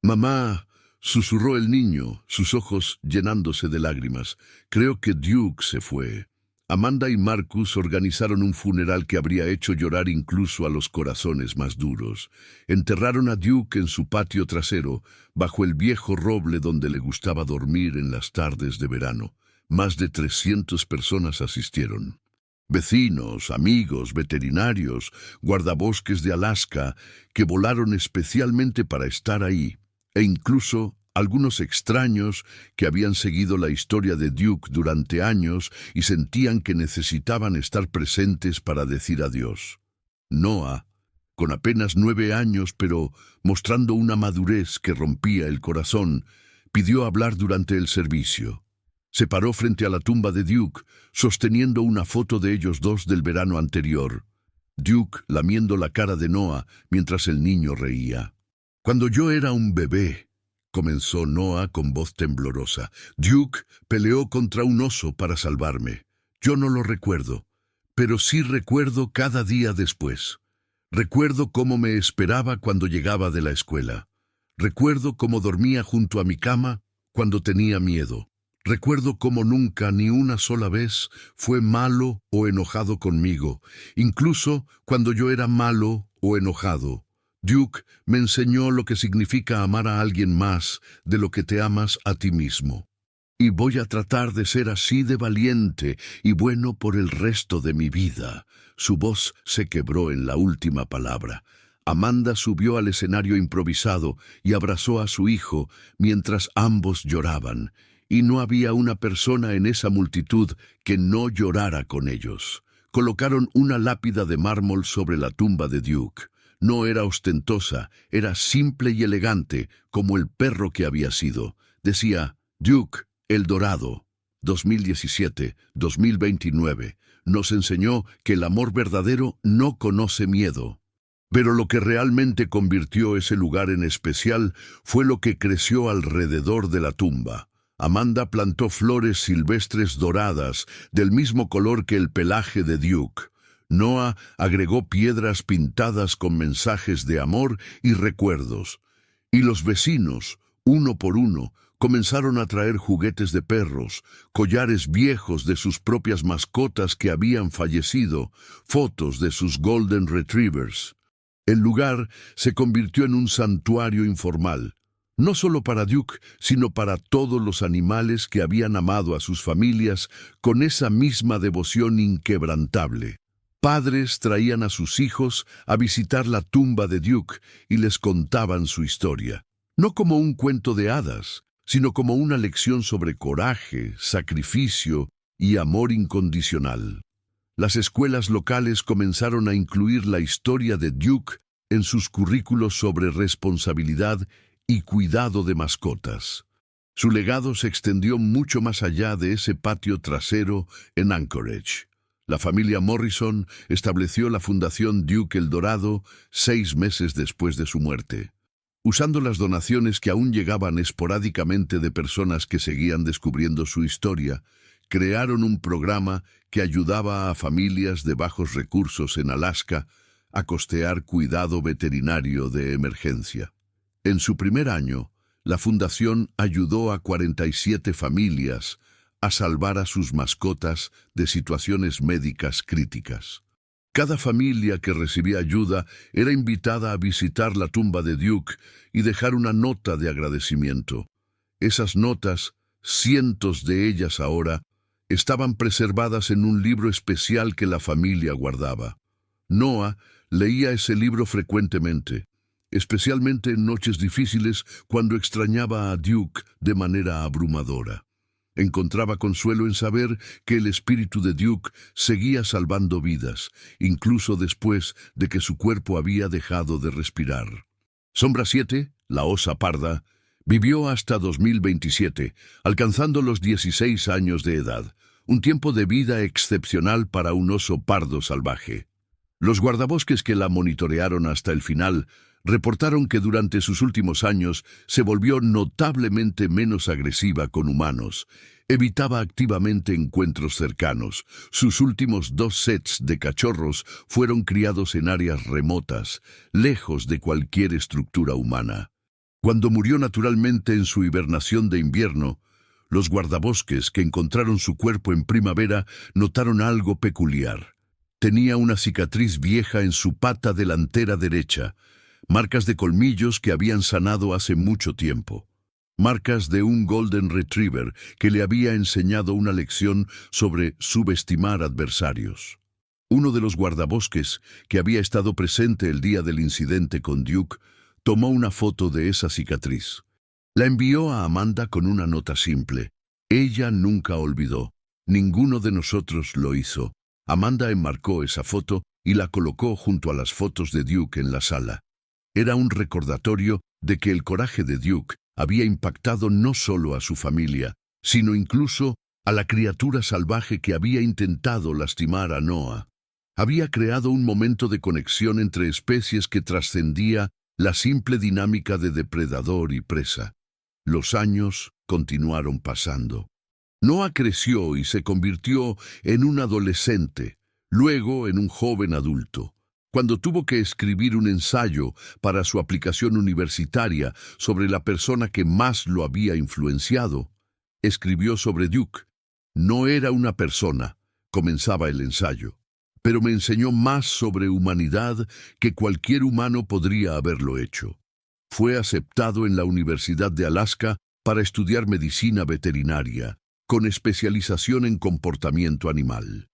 «Mamá», susurró el niño, sus ojos llenándose de lágrimas. «Creo que Duke se fue». Amanda y Marcus organizaron un funeral que habría hecho llorar incluso a los corazones más duros. Enterraron a Duke en su patio trasero, bajo el viejo roble donde le gustaba dormir en las tardes de verano. Más de 300 personas asistieron. Vecinos, amigos, veterinarios, guardabosques de Alaska, que volaron especialmente para estar ahí, e incluso algunos extraños que habían seguido la historia de Duke durante años y sentían que necesitaban estar presentes para decir adiós. Noah, con apenas 9 años, pero mostrando una madurez que rompía el corazón, pidió hablar durante el servicio. Se paró frente a la tumba de Duke, sosteniendo una foto de ellos dos del verano anterior. Duke lamiendo la cara de Noah mientras el niño reía. «Cuando yo era un bebé», comenzó Noah con voz temblorosa, «Duke peleó contra un oso para salvarme. Yo no lo recuerdo, pero sí recuerdo cada día después. Recuerdo cómo me esperaba cuando llegaba de la escuela. Recuerdo cómo dormía junto a mi cama cuando tenía miedo. Recuerdo cómo nunca, ni una sola vez, fue malo o enojado conmigo, incluso cuando yo era malo o enojado. Duke me enseñó lo que significa amar a alguien más de lo que te amas a ti mismo. Y voy a tratar de ser así de valiente y bueno por el resto de mi vida». Su voz se quebró en la última palabra. Amanda subió al escenario improvisado y abrazó a su hijo mientras ambos lloraban. Y no había una persona en esa multitud que no llorara con ellos. Colocaron una lápida de mármol sobre la tumba de Duke. No era ostentosa, era simple y elegante, como el perro que había sido. Decía, «Duke, el Dorado, 2017-2029, nos enseñó que el amor verdadero no conoce miedo». Pero lo que realmente convirtió ese lugar en especial fue lo que creció alrededor de la tumba. Amanda plantó flores silvestres doradas, del mismo color que el pelaje de Duke. Noah agregó piedras pintadas con mensajes de amor y recuerdos, y los vecinos, uno por uno, comenzaron a traer juguetes de perros, collares viejos de sus propias mascotas que habían fallecido, fotos de sus Golden Retrievers. El lugar se convirtió en un santuario informal, no solo para Duke, sino para todos los animales que habían amado a sus familias con esa misma devoción inquebrantable. Padres traían a sus hijos a visitar la tumba de Duke y les contaban su historia, no como un cuento de hadas, sino como una lección sobre coraje, sacrificio y amor incondicional. Las escuelas locales comenzaron a incluir la historia de Duke en sus currículos sobre responsabilidad y cuidado de mascotas. Su legado se extendió mucho más allá de ese patio trasero en Anchorage. La familia Morrison estableció la Fundación Duke el Dorado 6 meses después de su muerte. Usando las donaciones que aún llegaban esporádicamente de personas que seguían descubriendo su historia, crearon un programa que ayudaba a familias de bajos recursos en Alaska a costear cuidado veterinario de emergencia. En su primer año, la fundación ayudó a 47 familias a salvar a sus mascotas de situaciones médicas críticas. Cada familia que recibía ayuda era invitada a visitar la tumba de Duke y dejar una nota de agradecimiento. Esas notas, cientos de ellas ahora, estaban preservadas en un libro especial que la familia guardaba. Noah leía ese libro frecuentemente, especialmente en noches difíciles cuando extrañaba a Duke de manera abrumadora. Encontraba consuelo en saber que el espíritu de Duke seguía salvando vidas, incluso después de que su cuerpo había dejado de respirar. Sombra 7, la osa parda, vivió hasta 2027, alcanzando los 16 años de edad, un tiempo de vida excepcional para un oso pardo salvaje. Los guardabosques que la monitorearon hasta el final reportaron que durante sus últimos años se volvió notablemente menos agresiva con humanos. Evitaba activamente encuentros cercanos. Sus últimos 2 sets de cachorros fueron criados en áreas remotas, lejos de cualquier estructura humana. Cuando murió naturalmente en su hibernación de invierno, los guardabosques que encontraron su cuerpo en primavera notaron algo peculiar. Tenía una cicatriz vieja en su pata delantera derecha, marcas de colmillos que habían sanado hace mucho tiempo. Marcas de un Golden Retriever que le había enseñado una lección sobre subestimar adversarios. Uno de los guardabosques, que había estado presente el día del incidente con Duke, tomó una foto de esa cicatriz. La envió a Amanda con una nota simple. Ella nunca olvidó. Ninguno de nosotros lo hizo. Amanda enmarcó esa foto y la colocó junto a las fotos de Duke en la sala. Era un recordatorio de que el coraje de Duke había impactado no solo a su familia, sino incluso a la criatura salvaje que había intentado lastimar a Noah. Había creado un momento de conexión entre especies que trascendía la simple dinámica de depredador y presa. Los años continuaron pasando. Noah creció y se convirtió en un adolescente, luego en un joven adulto. Cuando tuvo que escribir un ensayo para su aplicación universitaria sobre la persona que más lo había influenciado, escribió sobre Duke. No era una persona, comenzaba el ensayo, pero me enseñó más sobre humanidad que cualquier humano podría haberlo hecho. Fue aceptado en la Universidad de Alaska para estudiar medicina veterinaria, con especialización en comportamiento animal.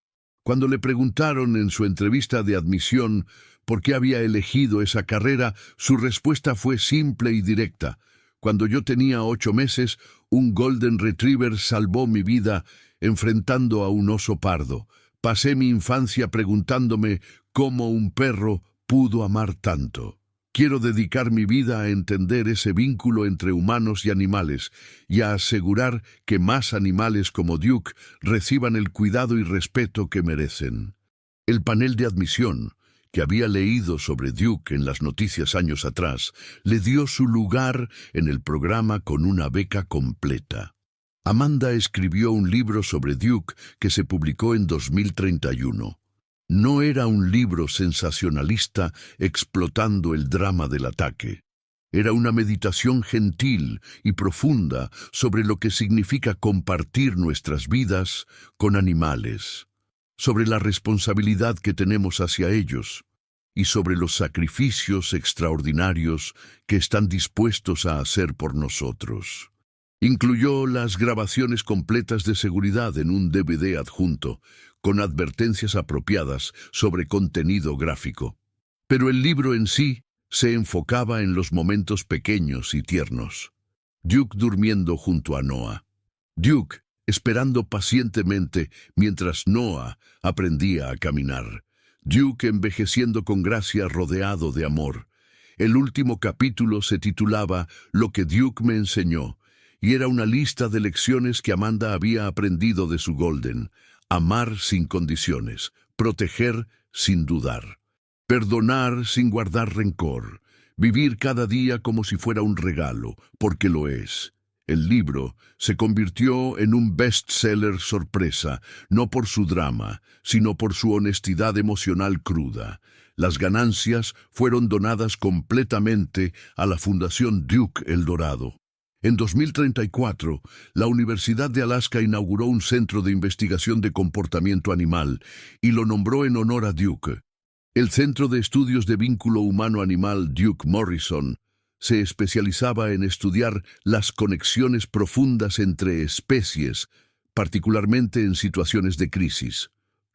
Cuando le preguntaron en su entrevista de admisión por qué había elegido esa carrera, su respuesta fue simple y directa. Cuando yo tenía 8 meses, un Golden Retriever salvó mi vida enfrentando a un oso pardo. Pasé mi infancia preguntándome cómo un perro pudo amar tanto. Quiero dedicar mi vida a entender ese vínculo entre humanos y animales y a asegurar que más animales como Duke reciban el cuidado y respeto que merecen. El panel de admisión, que había leído sobre Duke en las noticias años atrás, le dio su lugar en el programa con una beca completa. Amanda escribió un libro sobre Duke que se publicó en 2031. No era un libro sensacionalista explotando el drama del ataque. Era una meditación gentil y profunda sobre lo que significa compartir nuestras vidas con animales, sobre la responsabilidad que tenemos hacia ellos y sobre los sacrificios extraordinarios que están dispuestos a hacer por nosotros. Incluyó las grabaciones completas de seguridad en un DVD adjunto, con advertencias apropiadas sobre contenido gráfico. Pero el libro en sí se enfocaba en los momentos pequeños y tiernos. Duke durmiendo junto a Noah. Duke esperando pacientemente mientras Noah aprendía a caminar. Duke envejeciendo con gracia rodeado de amor. El último capítulo se titulaba Lo que Duke me enseñó, y era una lista de lecciones que Amanda había aprendido de su Golden. Amar sin condiciones, proteger sin dudar, perdonar sin guardar rencor, vivir cada día como si fuera un regalo, porque lo es. El libro se convirtió en un bestseller sorpresa, no por su drama, sino por su honestidad emocional cruda. Las ganancias fueron donadas completamente a la Fundación Duke El Dorado. En 2034, la Universidad de Alaska inauguró un centro de investigación de comportamiento animal y lo nombró en honor a Duke. El Centro de Estudios de Vínculo Humano-Animal Duke Morrison se especializaba en estudiar las conexiones profundas entre especies, particularmente en situaciones de crisis.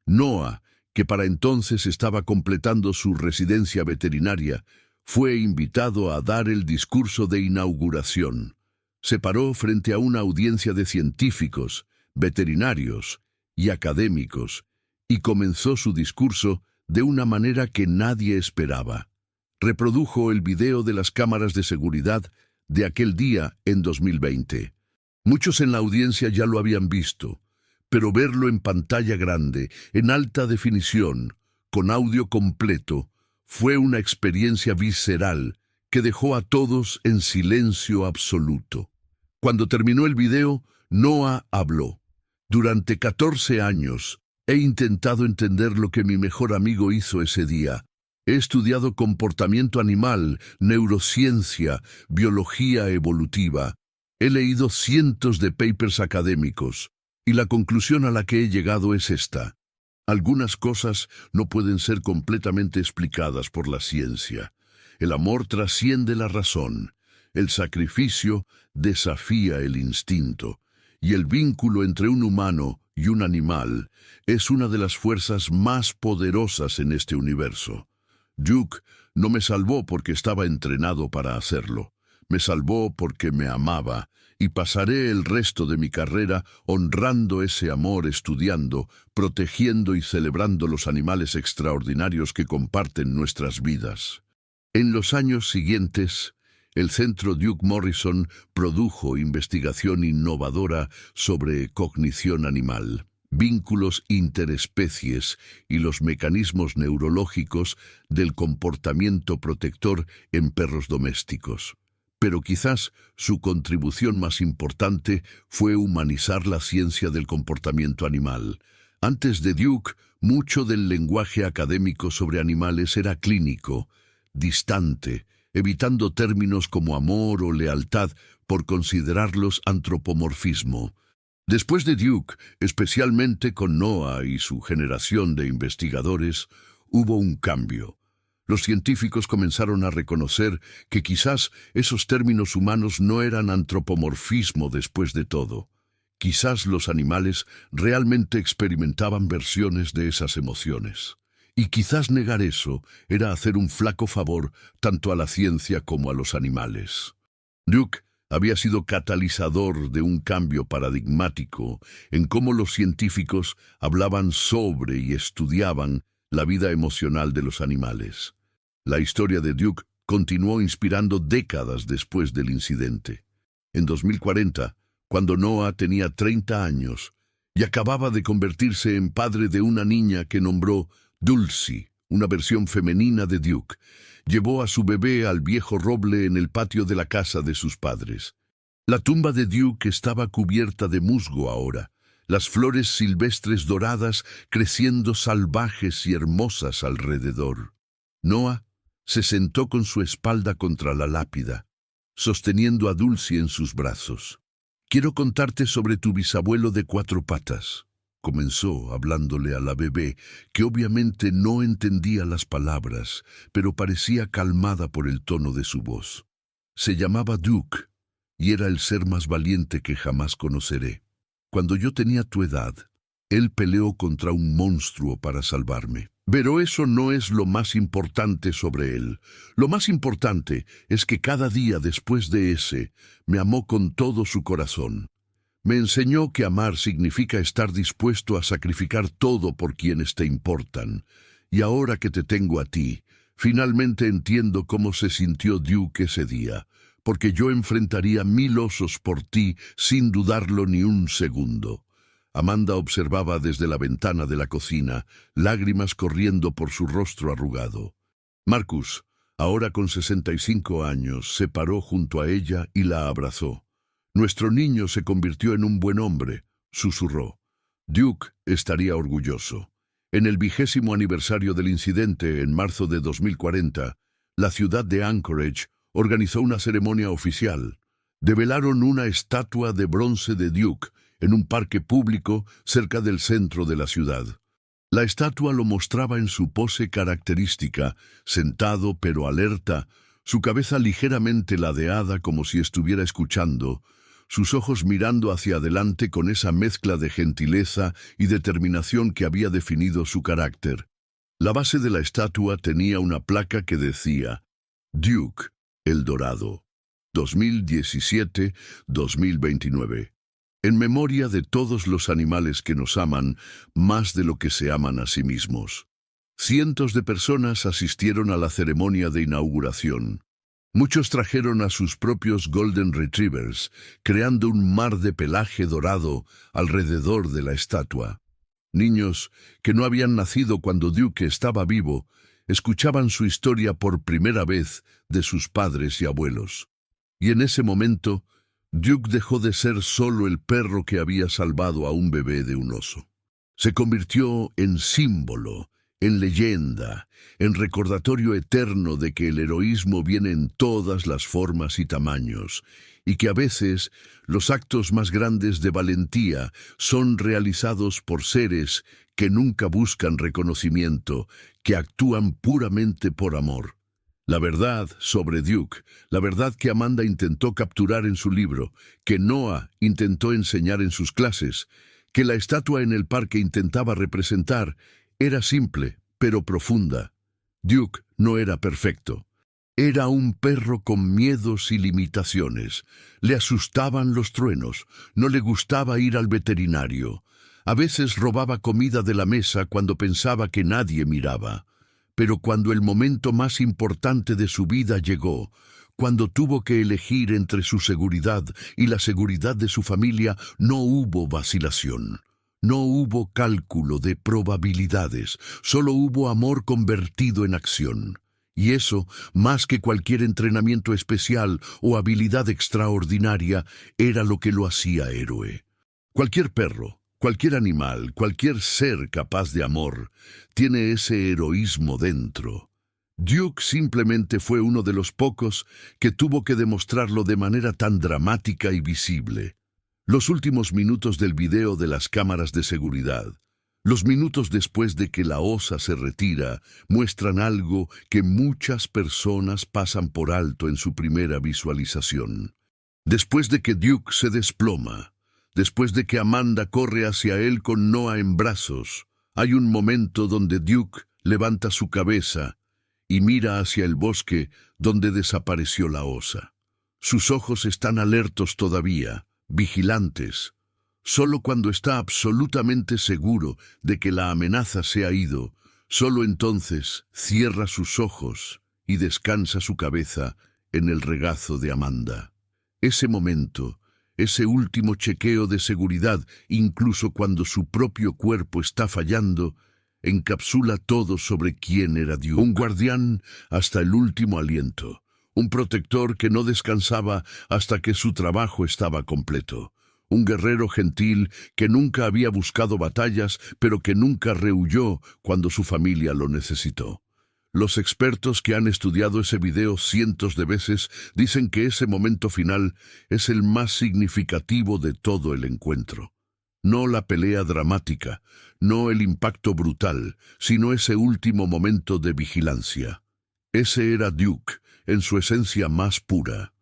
Noah, que para entonces estaba completando su residencia veterinaria, fue invitado a dar el discurso de inauguración. Se paró frente a una audiencia de científicos, veterinarios y académicos y comenzó su discurso de una manera que nadie esperaba. Reprodujo el video de las cámaras de seguridad de aquel día en 2020. Muchos en la audiencia ya lo habían visto, pero verlo en pantalla grande, en alta definición, con audio completo, fue una experiencia visceral que dejó a todos en silencio absoluto. Cuando terminó el video, Noah habló. Durante 14 años he intentado entender lo que mi mejor amigo hizo ese día. He estudiado comportamiento animal, neurociencia, biología evolutiva. He leído cientos de papers académicos y la conclusión a la que he llegado es esta. Algunas cosas no pueden ser completamente explicadas por la ciencia. El amor trasciende la razón. El sacrificio desafía el instinto, y el vínculo entre un humano y un animal es una de las fuerzas más poderosas en este universo. Duke no me salvó porque estaba entrenado para hacerlo. Me salvó porque me amaba, y pasaré el resto de mi carrera honrando ese amor, estudiando, protegiendo y celebrando los animales extraordinarios que comparten nuestras vidas. En los años siguientes, el Centro Duke Morrison produjo investigación innovadora sobre cognición animal, vínculos interespecies y los mecanismos neurológicos del comportamiento protector en perros domésticos. Pero quizás su contribución más importante fue humanizar la ciencia del comportamiento animal. Antes de Duke, mucho del lenguaje académico sobre animales era clínico, distante, evitando términos como amor o lealtad por considerarlos antropomorfismo. Después de Duke, especialmente con Noah y su generación de investigadores, hubo un cambio. Los científicos comenzaron a reconocer que quizás esos términos humanos no eran antropomorfismo después de todo. Quizás los animales realmente experimentaban versiones de esas emociones. Y quizás negar eso era hacer un flaco favor tanto a la ciencia como a los animales. Duke había sido catalizador de un cambio paradigmático en cómo los científicos hablaban sobre y estudiaban la vida emocional de los animales. La historia de Duke continuó inspirando décadas después del incidente. En 2040, cuando Noah tenía 30 años y acababa de convertirse en padre de una niña que nombró Dulcie, una versión femenina de Duke, llevó a su bebé al viejo roble en el patio de la casa de sus padres. La tumba de Duke estaba cubierta de musgo ahora. las flores silvestres doradas creciendo salvajes y hermosas alrededor. Noah se sentó con su espalda contra la lápida, sosteniendo a Dulcie en sus brazos. «Quiero contarte sobre tu bisabuelo de 4 patas», comenzó hablándole a la bebé, que obviamente no entendía las palabras, pero parecía calmada por el tono de su voz. «Se llamaba Duke, y era el ser más valiente que jamás conoceré. Cuando yo tenía tu edad, él peleó contra un monstruo para salvarme. Pero eso no es lo más importante sobre él. Lo más importante es que cada día después de ese, me amó con todo su corazón. Me enseñó que amar significa estar dispuesto a sacrificar todo por quienes te importan. Y ahora que te tengo a ti, finalmente entiendo cómo se sintió Duke ese día, porque yo enfrentaría 1000 osos por ti sin dudarlo ni un segundo». Amanda observaba desde la ventana de la cocina, lágrimas corriendo por su rostro arrugado. Marcus, ahora con 65 años, se paró junto a ella y la abrazó. «Nuestro niño se convirtió en un buen hombre», susurró. Duke estaría orgulloso. En el 20º aniversario del incidente, en marzo de 2040, la ciudad de Anchorage organizó una ceremonia oficial. Develaron una estatua de bronce de Duke en un parque público cerca del centro de la ciudad. La estatua lo mostraba en su pose característica, sentado pero alerta, su cabeza ligeramente ladeada como si estuviera escuchando, sus ojos mirando hacia adelante con esa mezcla de gentileza y determinación que había definido su carácter. La base de la estatua tenía una placa que decía «Duke, el Dorado, 2017-2029». En memoria de todos los animales que nos aman más de lo que se aman a sí mismos. Cientos de personas asistieron a la ceremonia de inauguración. Muchos trajeron a sus propios Golden Retrievers, creando un mar de pelaje dorado alrededor de la estatua. Niños que no habían nacido cuando Duke estaba vivo, escuchaban su historia por primera vez de sus padres y abuelos. Y en ese momento, Duke dejó de ser solo el perro que había salvado a un bebé de un oso. Se convirtió en símbolo, en leyenda, en recordatorio eterno de que el heroísmo viene en todas las formas y tamaños, y que a veces los actos más grandes de valentía son realizados por seres que nunca buscan reconocimiento, que actúan puramente por amor. La verdad sobre Duke, la verdad que Amanda intentó capturar en su libro, que Noah intentó enseñar en sus clases, que la estatua en el parque intentaba representar, era simple, pero profunda. Duke no era perfecto. Era un perro con miedos y limitaciones. Le asustaban los truenos, no le gustaba ir al veterinario. A veces robaba comida de la mesa cuando pensaba que nadie miraba. Pero cuando el momento más importante de su vida llegó, cuando tuvo que elegir entre su seguridad y la seguridad de su familia, no hubo vacilación. No hubo cálculo de probabilidades, solo hubo amor convertido en acción. Y eso, más que cualquier entrenamiento especial o habilidad extraordinaria, era lo que lo hacía héroe. Cualquier perro, cualquier animal, cualquier ser capaz de amor, tiene ese heroísmo dentro. Duke simplemente fue uno de los pocos que tuvo que demostrarlo de manera tan dramática y visible. Los últimos minutos del video de las cámaras de seguridad, los minutos después de que la osa se retira, muestran algo que muchas personas pasan por alto en su primera visualización. Después de que Duke se desploma, después de que Amanda corre hacia él con Noah en brazos, hay un momento donde Duke levanta su cabeza y mira hacia el bosque donde desapareció la osa. Sus ojos están alertos todavía, vigilantes. Solo cuando está absolutamente seguro de que la amenaza se ha ido, solo entonces cierra sus ojos y descansa su cabeza en el regazo de Amanda. Ese momento, ese último chequeo de seguridad, incluso cuando su propio cuerpo está fallando, encapsula todo sobre quién era Duke. Un guardián hasta el último aliento, un protector que no descansaba hasta que su trabajo estaba completo, un guerrero gentil que nunca había buscado batallas, pero que nunca rehuyó cuando su familia lo necesitó. Los expertos que han estudiado ese video cientos de veces dicen que ese momento final es el más significativo de todo el encuentro. No la pelea dramática, no el impacto brutal, sino ese último momento de vigilancia. Ese era Duke, en su esencia más pura.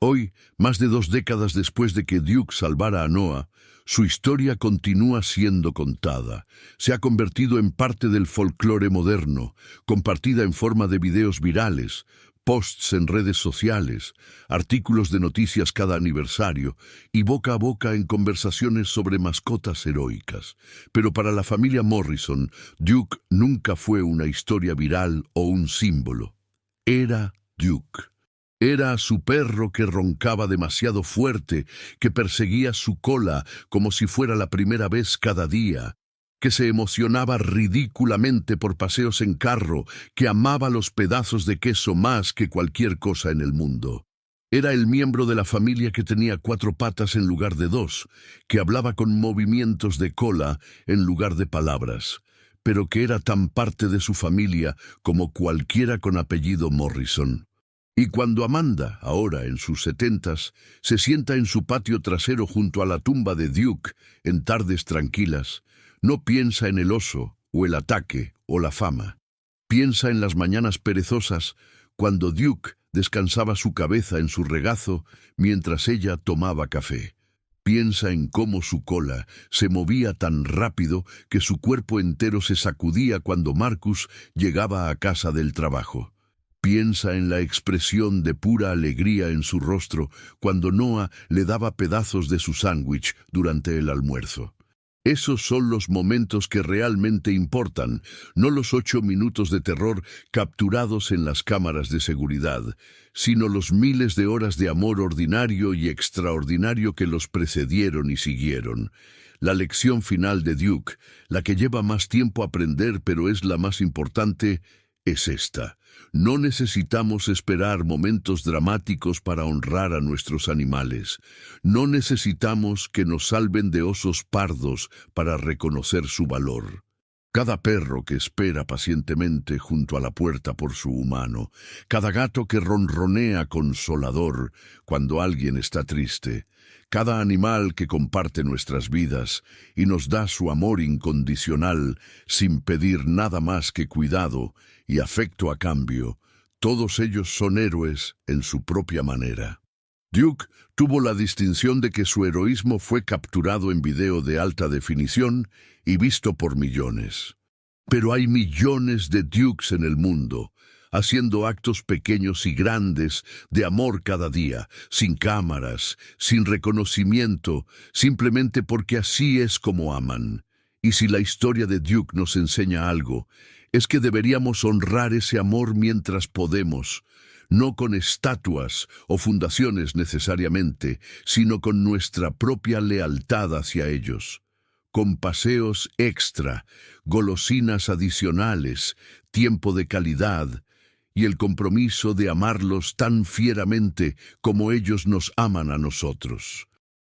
Hoy, más de 2 décadas después de que Duke salvara a Noah, su historia continúa siendo contada. Se ha convertido en parte del folclore moderno, compartida en forma de videos virales, posts en redes sociales, artículos de noticias cada aniversario y boca a boca en conversaciones sobre mascotas heroicas. Pero para la familia Morrison, Duke nunca fue una historia viral o un símbolo. Era Duke. Era su perro que roncaba demasiado fuerte, que perseguía su cola como si fuera la primera vez cada día, que se emocionaba ridículamente por paseos en carro, que amaba los pedazos de queso más que cualquier cosa en el mundo. Era el miembro de la familia que tenía 4 patas en lugar de 2, que hablaba con movimientos de cola en lugar de palabras, pero que era tan parte de su familia como cualquiera con apellido Morrison. Y cuando Amanda, ahora en sus 70s, se sienta en su patio trasero junto a la tumba de Duke en tardes tranquilas, no piensa en el oso, o el ataque, o la fama. Piensa en las mañanas perezosas, cuando Duke descansaba su cabeza en su regazo mientras ella tomaba café. Piensa en cómo su cola se movía tan rápido que su cuerpo entero se sacudía cuando Marcus llegaba a casa del trabajo. Piensa en la expresión de pura alegría en su rostro cuando Noah le daba pedazos de su sándwich durante el almuerzo. Esos son los momentos que realmente importan, no los 8 minutos de terror capturados en las cámaras de seguridad, sino los miles de horas de amor ordinario y extraordinario que los precedieron y siguieron. La lección final de Duke, la que lleva más tiempo aprender pero es la más importante, es esta. No necesitamos esperar momentos dramáticos para honrar a nuestros animales. No necesitamos que nos salven de osos pardos para reconocer su valor. Cada perro que espera pacientemente junto a la puerta por su humano, cada gato que ronronea consolador cuando alguien está triste, cada animal que comparte nuestras vidas y nos da su amor incondicional sin pedir nada más que cuidado y afecto a cambio, todos ellos son héroes en su propia manera. Duke tuvo la distinción de que su heroísmo fue capturado en video de alta definición y visto por millones. Pero hay millones de Dukes en el mundo, haciendo actos pequeños y grandes de amor cada día, sin cámaras, sin reconocimiento, simplemente porque así es como aman. Y si la historia de Duke nos enseña algo, es que deberíamos honrar ese amor mientras podemos, no con estatuas o fundaciones necesariamente, sino con nuestra propia lealtad hacia ellos. Con paseos extra, golosinas adicionales, tiempo de calidad y el compromiso de amarlos tan fieramente como ellos nos aman a nosotros.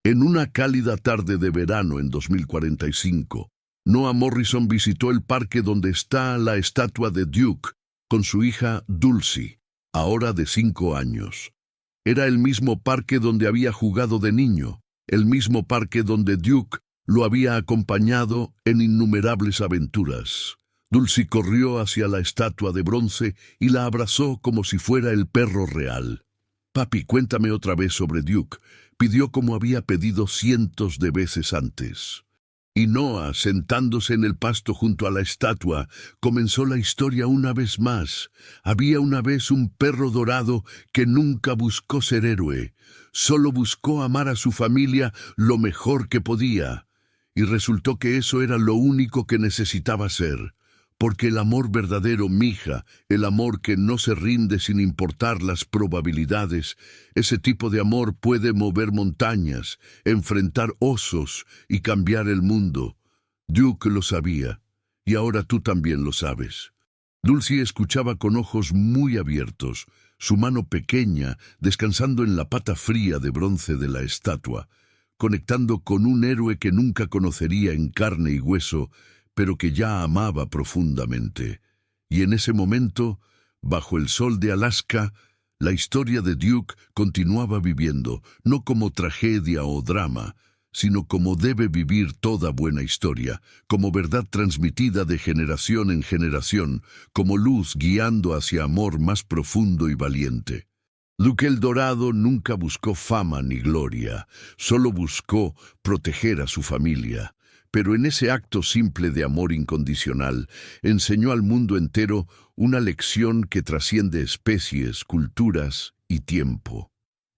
En una cálida tarde de verano en 2045, Noah Morrison visitó el parque donde está la estatua de Duke con su hija Dulcie, ahora de 5 años. Era el mismo parque donde había jugado de niño, el mismo parque donde Duke lo había acompañado en innumerables aventuras. Dulcie corrió hacia la estatua de bronce y la abrazó como si fuera el perro real. «Papi, cuéntame otra vez sobre Duke», pidió como había pedido cientos de veces antes. Y Noah, sentándose en el pasto junto a la estatua, comenzó la historia una vez más. Había una vez un perro dorado que nunca buscó ser héroe, solo buscó amar a su familia lo mejor que podía. Y resultó que eso era lo único que necesitaba ser. Porque el amor verdadero, mija, el amor que no se rinde sin importar las probabilidades, ese tipo de amor puede mover montañas, enfrentar osos y cambiar el mundo. Duke lo sabía, y ahora tú también lo sabes. Dulcie escuchaba con ojos muy abiertos, su mano pequeña descansando en la pata fría de bronce de la estatua, conectando con un héroe que nunca conocería en carne y hueso, pero que ya amaba profundamente. Y en ese momento, bajo el sol de Alaska, la historia de Duke continuaba viviendo, no como tragedia o drama, sino como debe vivir toda buena historia, como verdad transmitida de generación en generación, como luz guiando hacia amor más profundo y valiente. Duke el Dorado nunca buscó fama ni gloria, solo buscó proteger a su familia. Pero en ese acto simple de amor incondicional, enseñó al mundo entero una lección que trasciende especies, culturas y tiempo.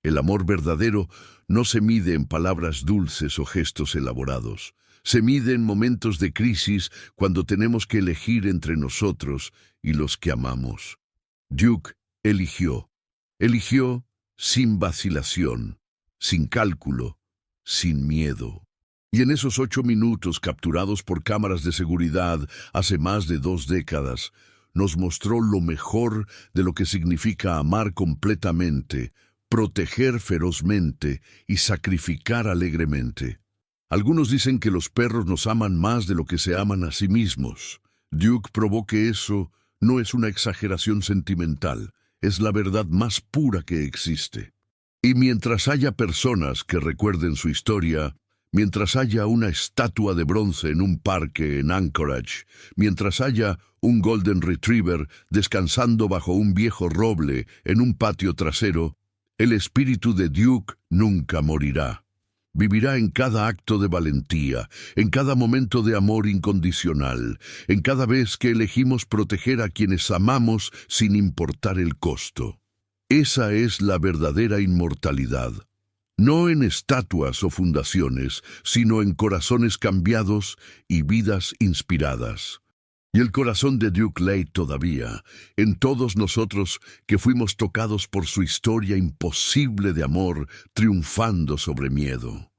El amor verdadero no se mide en palabras dulces o gestos elaborados. Se mide en momentos de crisis cuando tenemos que elegir entre nosotros y los que amamos. Duke eligió. Eligió sin vacilación, sin cálculo, sin miedo. Y en esos 8 minutos capturados por cámaras de seguridad hace más de 2 décadas, nos mostró lo mejor de lo que significa amar completamente, proteger ferozmente y sacrificar alegremente. Algunos dicen que los perros nos aman más de lo que se aman a sí mismos. Duke probó que eso no es una exageración sentimental, es la verdad más pura que existe. Y mientras haya personas que recuerden su historia, mientras haya una estatua de bronce en un parque en Anchorage, mientras haya un Golden Retriever descansando bajo un viejo roble en un patio trasero, el espíritu de Duke nunca morirá. Vivirá en cada acto de valentía, en cada momento de amor incondicional, en cada vez que elegimos proteger a quienes amamos sin importar el costo. Esa es la verdadera inmortalidad. No en estatuas o fundaciones, sino en corazones cambiados y vidas inspiradas. Y el corazón de Duke late todavía, en todos nosotros que fuimos tocados por su historia imposible de amor, triunfando sobre miedo.